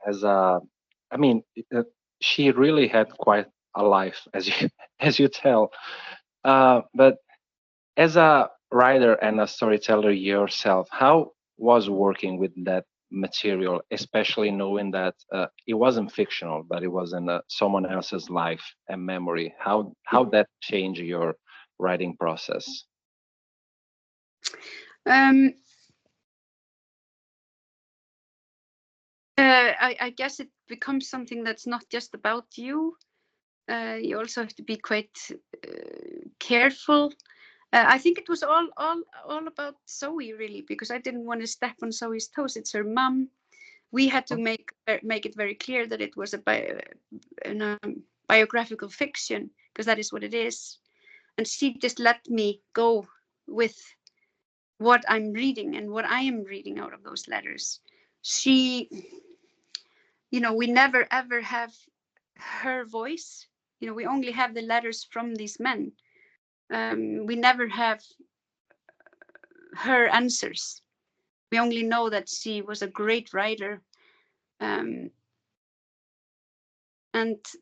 she really had quite a life, as you tell. But as a writer and a storyteller yourself, how was working with that material, especially knowing that it wasn't fictional, but it was in someone else's life and memory? How that changed your writing process? I guess it becomes something that's not just about you. You also have to be quite careful. I think it was all about Zoe, really, because I didn't want to step on Zoe's toes. It's her mom. We had to make it very clear that it was a biographical fiction, because that is what it is. And she just let me go with what I'm reading and what I am reading out of those letters. She, we never ever have her voice. You know, we only have the letters from these men. We never have her answers. We only know that she was a great writer. And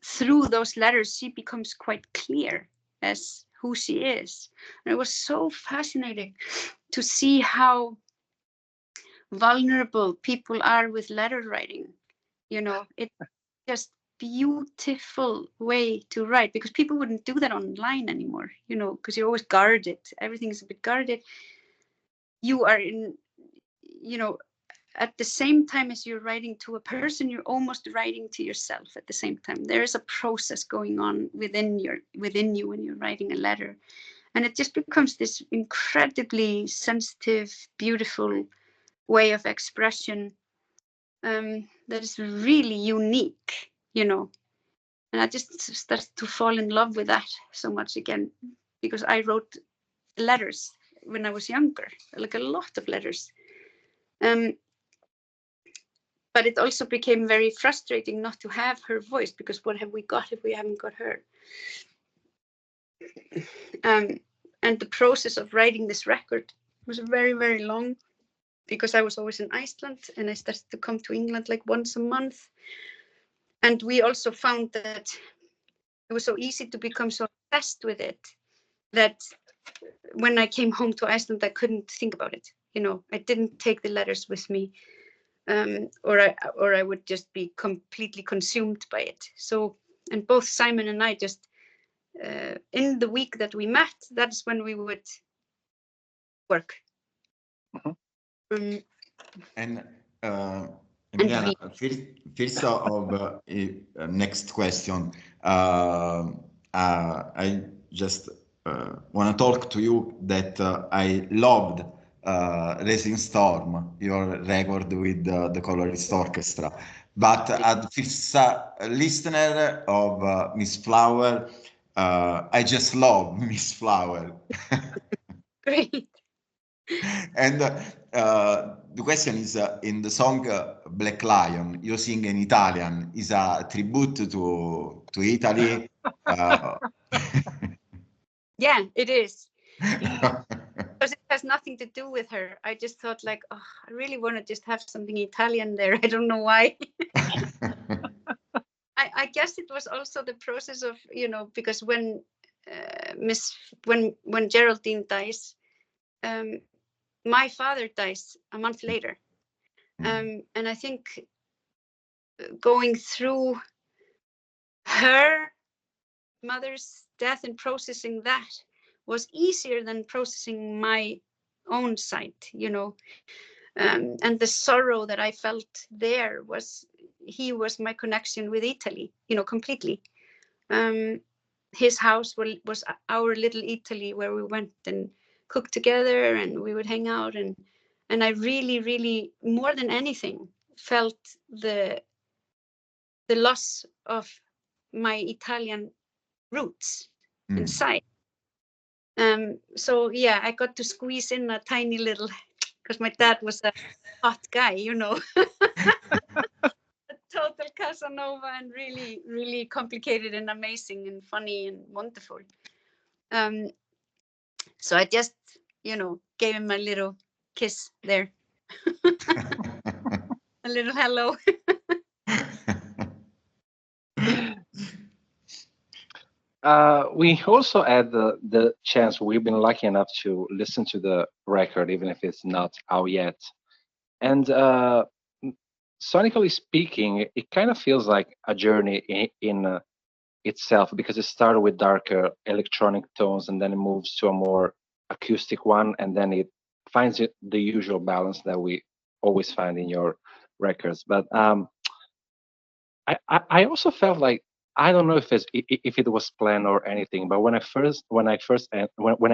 through those letters, she becomes quite clear as who she is. And it was so fascinating to see how vulnerable people are with letter writing. You know, it's just beautiful way to write, because people wouldn't do that online anymore, you know, because you're always guarded. Everything is a bit guarded. You are in, you know, at the same time as you're writing to a person, you're almost writing to yourself at the same time. There is a process going on within you when you're writing a letter. And it just becomes this incredibly sensitive, beautiful way of expression that is really unique, you know. And I just started to fall in love with that so much again, because I wrote letters when I was younger, like a lot of letters. But it also became very frustrating not to have her voice, because what have we got if we haven't got her? And the process of writing this record was very, very long, because I was always in Iceland and I started to come to England like once a month. And we also found that it was so easy to become so obsessed with it that when I came home to Iceland, I couldn't think about it. You know, I didn't take the letters with me. Or I would just be completely consumed by it. So, and both Simon and I just, in the week that we met, that's when we would work. And Emiliana, first of next question, I just want to talk to you that I loved Racing Storm, your record with the Colorist Orchestra. But as first listener of Miss Flower, I just love Miss Flower. Great. And the question is, in the song Black Lion, you sing in Italian. Is a tribute to Italy? Yeah, it is. Because it has nothing to do with her. I just thought like, oh, I really want to just have something Italian there. I don't know why. I guess it was also the process of, you know, because when when Geraldine dies, my father dies a month later. And I think going through her mother's death and processing that was easier than processing my own side, you know. And the sorrow that I felt there was, he was my connection with Italy, you know, completely. His house was our little Italy, where we went and cooked together and we would hang out. And I really, really, more than anything, felt the loss of my Italian roots inside. So yeah, I got to squeeze in a tiny little, because my dad was a hot guy, you know. A total Casanova, and really, really complicated and amazing and funny and wonderful. So I just, you know, gave him a little kiss there. A little hello. We also had the chance, we've been lucky enough to listen to the record, even if it's not out yet. And sonically speaking, it kind of feels like a journey in itself, because it started with darker electronic tones and then it moves to a more acoustic one, and then it finds the usual balance that we always find in your records. But I also felt like, I don't know if it was planned or anything, but when I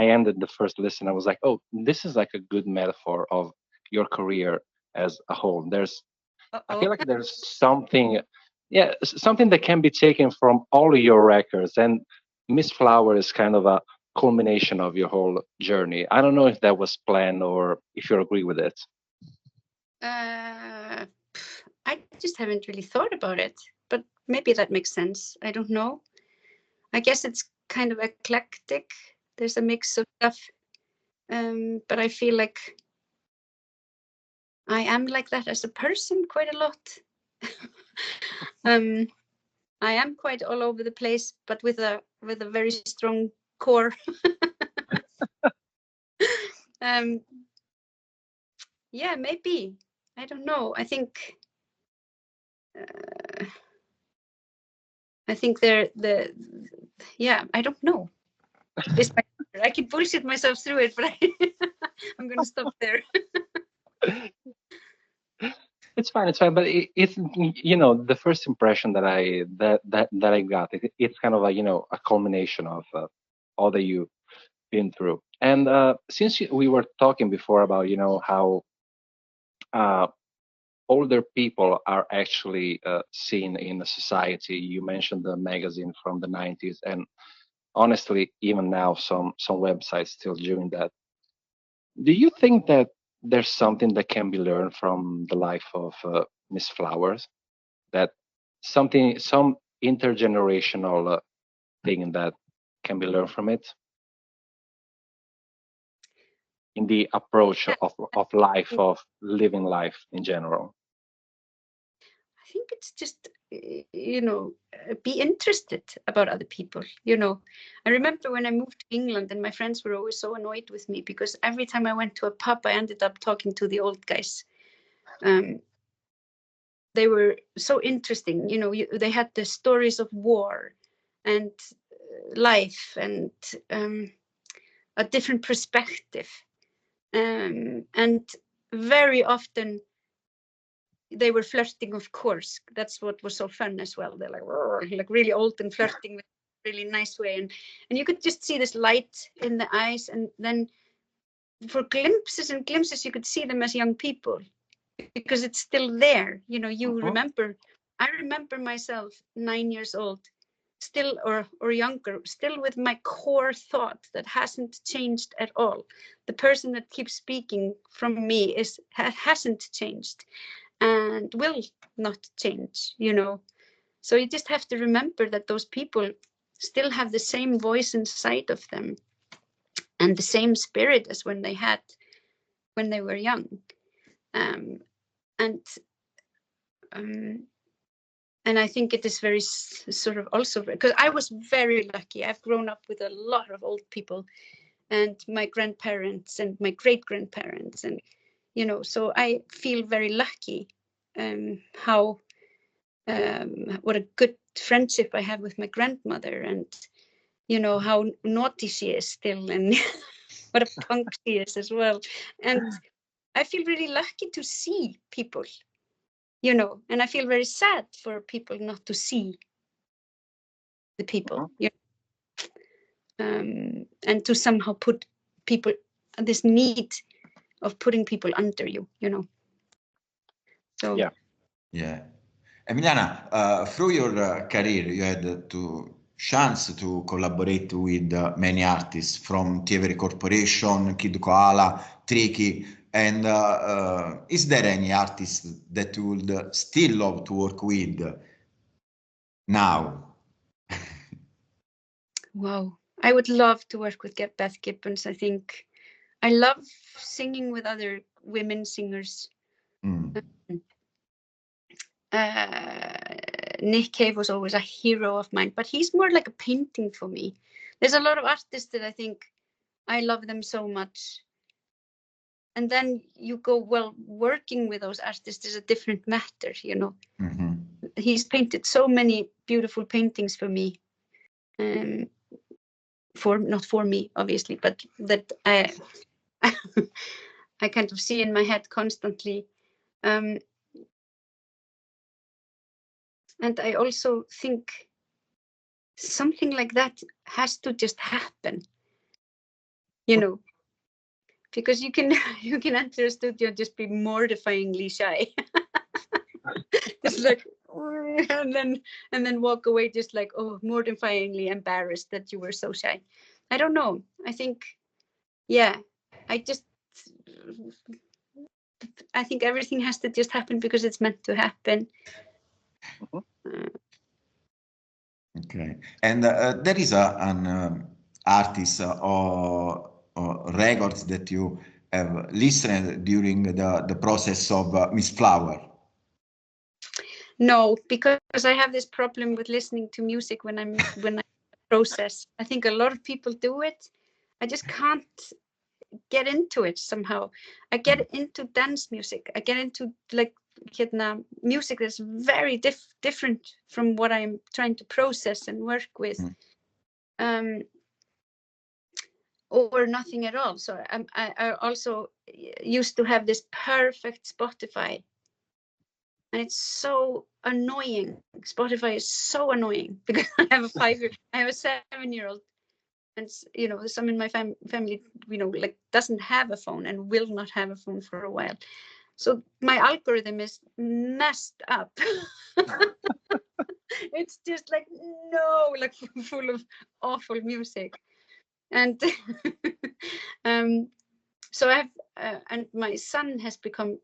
ended the first listen, I was like, oh, this is like a good metaphor of your career as a whole. I feel like there's something, yeah, something that can be taken from all of your records, and Miss Flower is kind of a culmination of your whole journey. I don't know if that was planned or if you agree with it. I just haven't really thought about it. but maybe that makes sense. I don't know. I guess it's kind of eclectic. There's a mix of stuff. But I feel like I am like that as a person quite a lot. I am quite all over the place, but with a very strong core. Yeah, maybe. I don't know. I think yeah, I don't know. I can bullshit myself through it, but I'm going to stop there. It's fine, but it's you know, the first impression that I got, it's kind of a, you know, a culmination of all that you've been through. And since we were talking before about, you know, how older people are actually seen in the society, you mentioned the magazine from the 90s, and honestly, even now, some websites still doing that. Do you think that there's something that can be learned from the life of Miss Flowers? That some intergenerational thing that can be learned from it in the approach of life, of living life in general? I think it's just, you know, be interested about other people. You know, I remember when I moved to England and my friends were always so annoyed with me because every time I went to a pub, I ended up talking to the old guys. They were so interesting. You know, they had the stories of war and life and a different perspective. And very often they were flirting, of course. That's what was so fun as well. They're like really old and flirting with a really nice way. And you could just see this light in the eyes. And then for glimpses and glimpses, you could see them as young people because it's still there. You know, you remember, I remember myself 9 years old, still or younger, still with my core thought that hasn't changed at all. The person that keeps speaking from me hasn't changed and will not change, you know. So you just have to remember that those people still have the same voice inside of them and the same spirit as when they were young. And I think it is very sort of also because I was very lucky. I've grown up with a lot of old people and my grandparents and my great grandparents, and you know, so I feel very lucky what a good friendship I have with my grandmother, and you know how naughty she is still, and what a punk she is as well. And I feel really lucky to see people, you know, and I feel very sad for people not to see the people, you know? And to somehow put people, this need of putting people under you, you know. So yeah. Emiliana, through your career, you had to chance to collaborate with many artists from Thievery Corporation, Kid Koala, Tricky, and is there any artist that you would still love to work with now? Wow, I would love to work with Beth Gibbons. I think I love singing with other women singers. Nick Cave was always a hero of mine, but he's more like a painting for me. There's a lot of artists that I think I love them so much. And then you go, well, working with those artists is a different matter, you know. He's painted so many beautiful paintings for me. Not for me, obviously, but that I kind of see in my head constantly. And I also think something like that has to just happen, you know, because you can enter a studio and just be mortifyingly shy. Just like, and then walk away just like, oh, mortifyingly embarrassed that you were so shy. I don't know. I think, yeah, I think everything has to just happen because it's meant to happen. Okay, and there is an artist or records that you have listened during the process of Miss Flower? No, because I have this problem with listening to music when I process. I think a lot of people do it. I just can't get into it somehow. I get into dance music. I get into like music that's very different from what I'm trying to process and work with. Or nothing at all. So I also used to have this perfect Spotify, and it's so annoying. Spotify is so annoying because I have a 7-year-old, and some in my family, like doesn't have a phone and will not have a phone for a while. So my algorithm is messed up. It's just like full of awful music. And so I have, and my son has become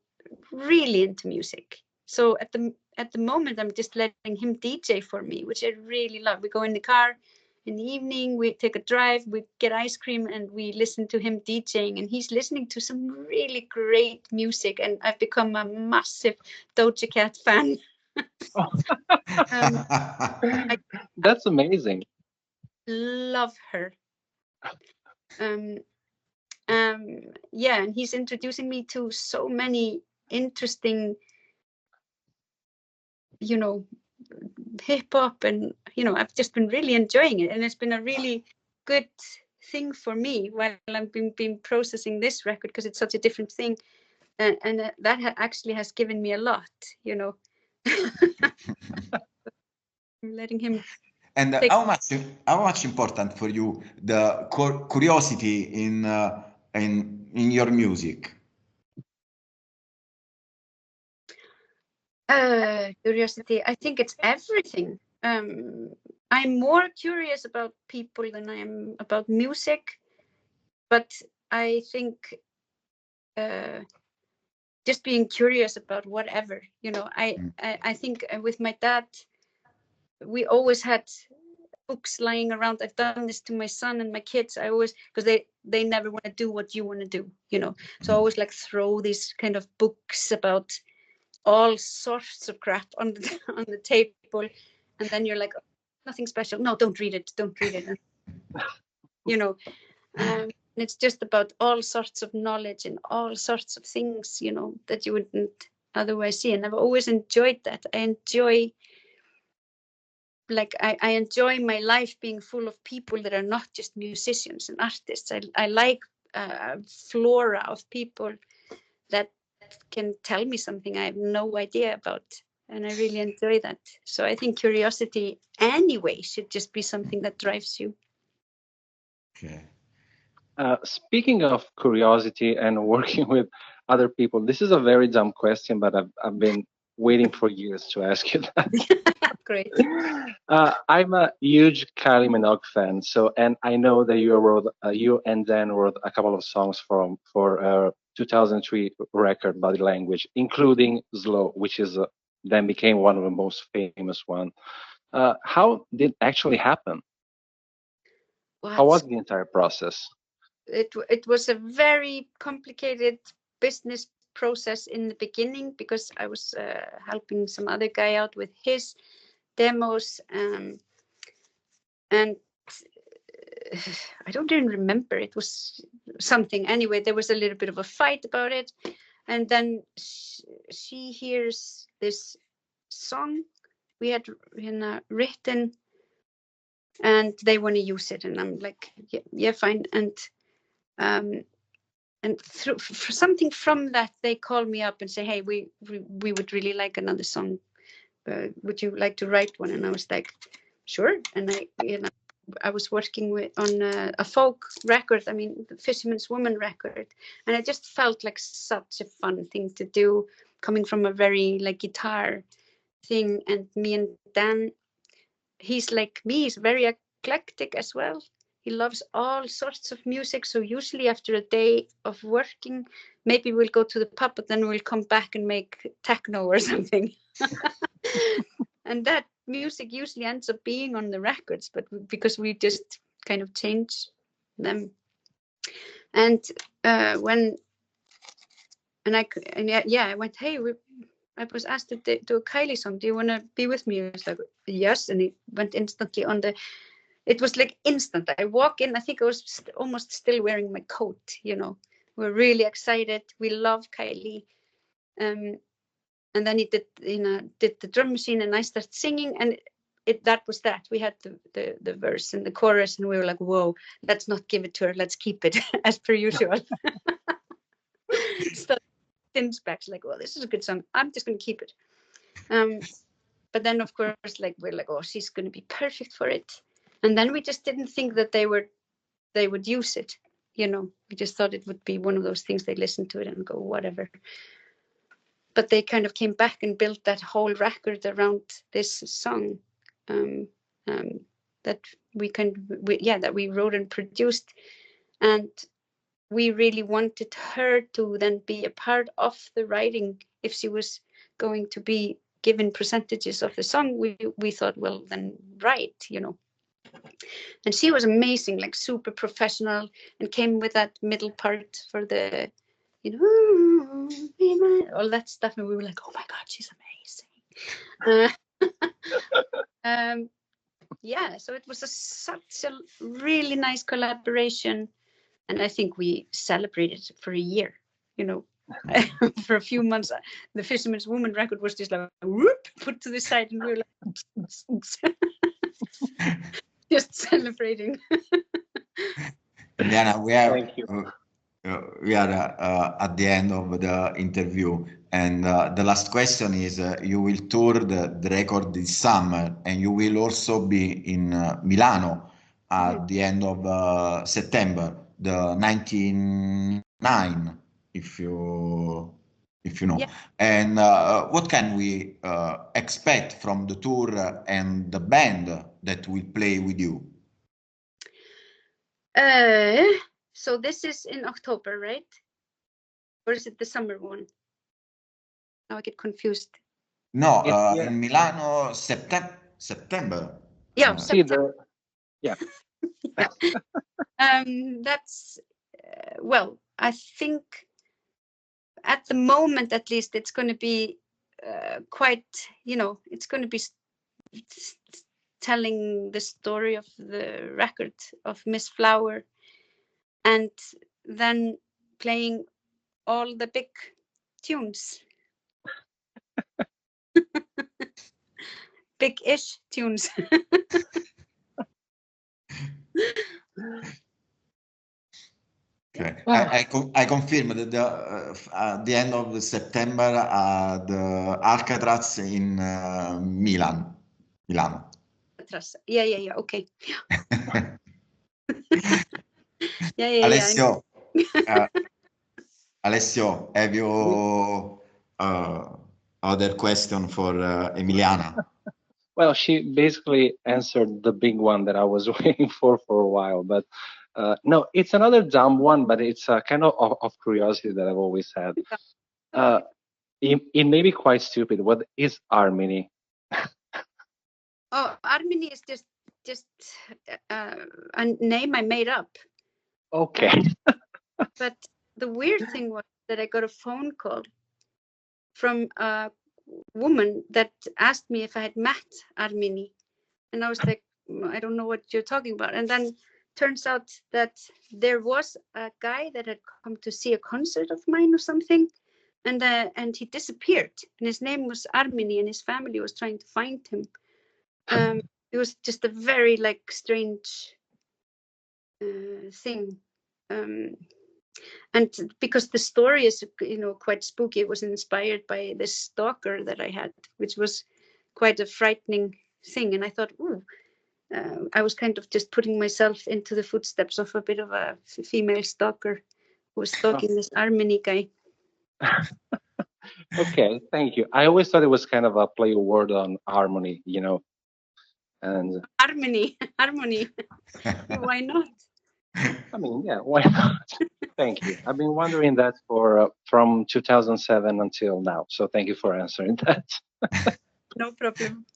really into music. So at the moment, I'm just letting him DJ for me, which I really love. We go in the car in the evening, we take a drive, we get ice cream, and we listen to him DJing. And he's listening to some really great music, and I've become a massive Doja Cat fan. That's amazing. Love her. Yeah, and he's introducing me to so many interesting, hip hop, and I've just been really enjoying it, and it's been a really good thing for me while I've been processing this record, because it's such a different thing, and that actually has given me a lot, letting him. And how much important for you the curiosity in your music? Curiosity, I think it's everything. I'm more curious about people than I am about music, but I think just being curious about whatever, I think with my dad, we always had books lying around. I've done this to my son and my kids. I always, because they never want to do what you want to do, so I always like throw these kind of books about all sorts of crap on the table, and then you're like, oh, nothing special. No, don't read it. And it's just about all sorts of knowledge and all sorts of things, that you wouldn't otherwise see. And I've always enjoyed that. I enjoy my life being full of people that are not just musicians and artists. I like flora of people that can tell me something I have no idea about, and I really enjoy that. So I think curiosity anyway should just be something that drives you. Okay. Speaking of curiosity and working with other people, this is a very dumb question, but I've been waiting for years to ask you that. Great. I'm a huge Kylie Minogue fan, and I know that you and Dan wrote a couple of songs for 2003 record Body Language, including Slow, which is then became one of the most famous one. How did it actually happen? How was the entire process? It was a very complicated business process in the beginning, because I was helping some other guy out with his demos, and I don't even remember. It was something. Anyway, there was a little bit of a fight about it, and then she hears this song we had written, and they want to use it, and I'm like, yeah, fine. And for something from that, they call me up and say, hey, we would really like another song. Would you like to write one? And I was like, sure. And I was working on a folk record, the Fisherman's Woman record, and it just felt like such a fun thing to do, coming from a very guitar thing. And me and Dan, he's like me, he's very eclectic as well. He loves all sorts of music. So usually after a day of working, maybe we'll go to the pub, but then we'll come back and make techno or something. And that music usually ends up being on the records, but because we just kind of change them. And I went, hey, I was asked to do a Kylie song. Do you want to be with me? I was like, yes. And it went instantly on the. It was like instant. I walk in. I think I was almost still wearing my coat. You know, we're really excited. We love Kylie. And then he did the drum machine, and I started singing, and that was that. We had the verse and the chorus, and we were like, whoa, let's not give it to her. Let's keep it as per usual. So Tinspec's like, well, this is a good song. I'm just going to keep it. But then, of course, like we're like, oh, she's going to be perfect for it. And then we just didn't think that they would use it. You know, we just thought it would be one of those things they listen to it and go, whatever. But they kind of came back and built that whole record around this song that we wrote and produced. And we really wanted her to then be a part of the writing. If she was going to be given percentages of the song, we thought, well, then write, you know. And she was amazing, like super professional, and came with that middle part for the, you know, all that stuff. And we were like, oh my God, she's amazing. Yeah, so it was such a really nice collaboration. And I think we celebrated for a year, you know. For a few months, the Fisherman's Woman record was just like, whoop, put to the side, and we were like, just celebrating. Emiliana, we are at the end of the interview, and the last question is: you will tour the record this summer, and you will also be in Milano at the end of September, the 99, if you know. Yeah. And what can we expect from the tour and the band that will play with you? So this is in October, right? Or is it the summer one? Now I get confused. No, in Milano, September. Yeah, September. Yeah. That's well, I think at the moment, at least, it's going to be quite, you know, it's going to be telling the story of the record of Miss Flower, and then playing all the big tunes. Big-ish tunes. Okay. I confirm that at the end of September, the Alcatraz in Milano. Alcatraz. Yeah. Okay. Yeah. Alessio, Alessio, have you other question for Emiliana? Well, she basically answered the big one that I was waiting for a while, but no, it's another dumb one, but it's kind of curiosity that I've always had. It may be quite stupid. What is Harmony? Oh, Harmony is just a name I made up. Okay. But the weird thing was that I got a phone call from a woman that asked me if I had met Harmony, and I was like, I don't know what you're talking about. And then turns out that there was a guy that had come to see a concert of mine or something, and he disappeared, and his name was Harmony, and his family was trying to find him. It was just a very like strange thing. And because the story is, you know, quite spooky, it was inspired by this stalker that I had, which was quite a frightening thing. And I thought, ooh, I was kind of just putting myself into the footsteps of a bit of a female stalker who was stalking this Harmony guy. Okay, thank you. I always thought it was kind of a play word on harmony, you know. And harmony. Why not? I mean, yeah, why not? Thank you. I've been wondering that from 2007 until now. So thank you for answering that. No problem.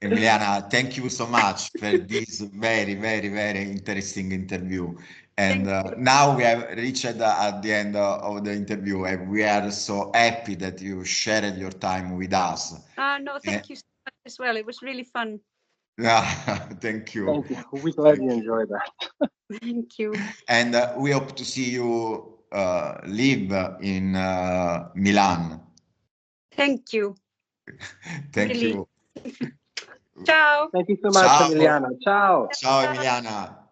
Emiliana, thank you so much for this very, very, very interesting interview. And now we have reached at the end of the interview, and we are so happy that you shared your time with us. No, thank you so much as well. It was really fun. Thank you. Thank you. We're glad you enjoyed that. Thank you. And we hope to see you live in Milan. Thank you. Thank Really. you. Ciao. Thank you so much, Ciao. Emiliana. Ciao. Ciao Emiliana.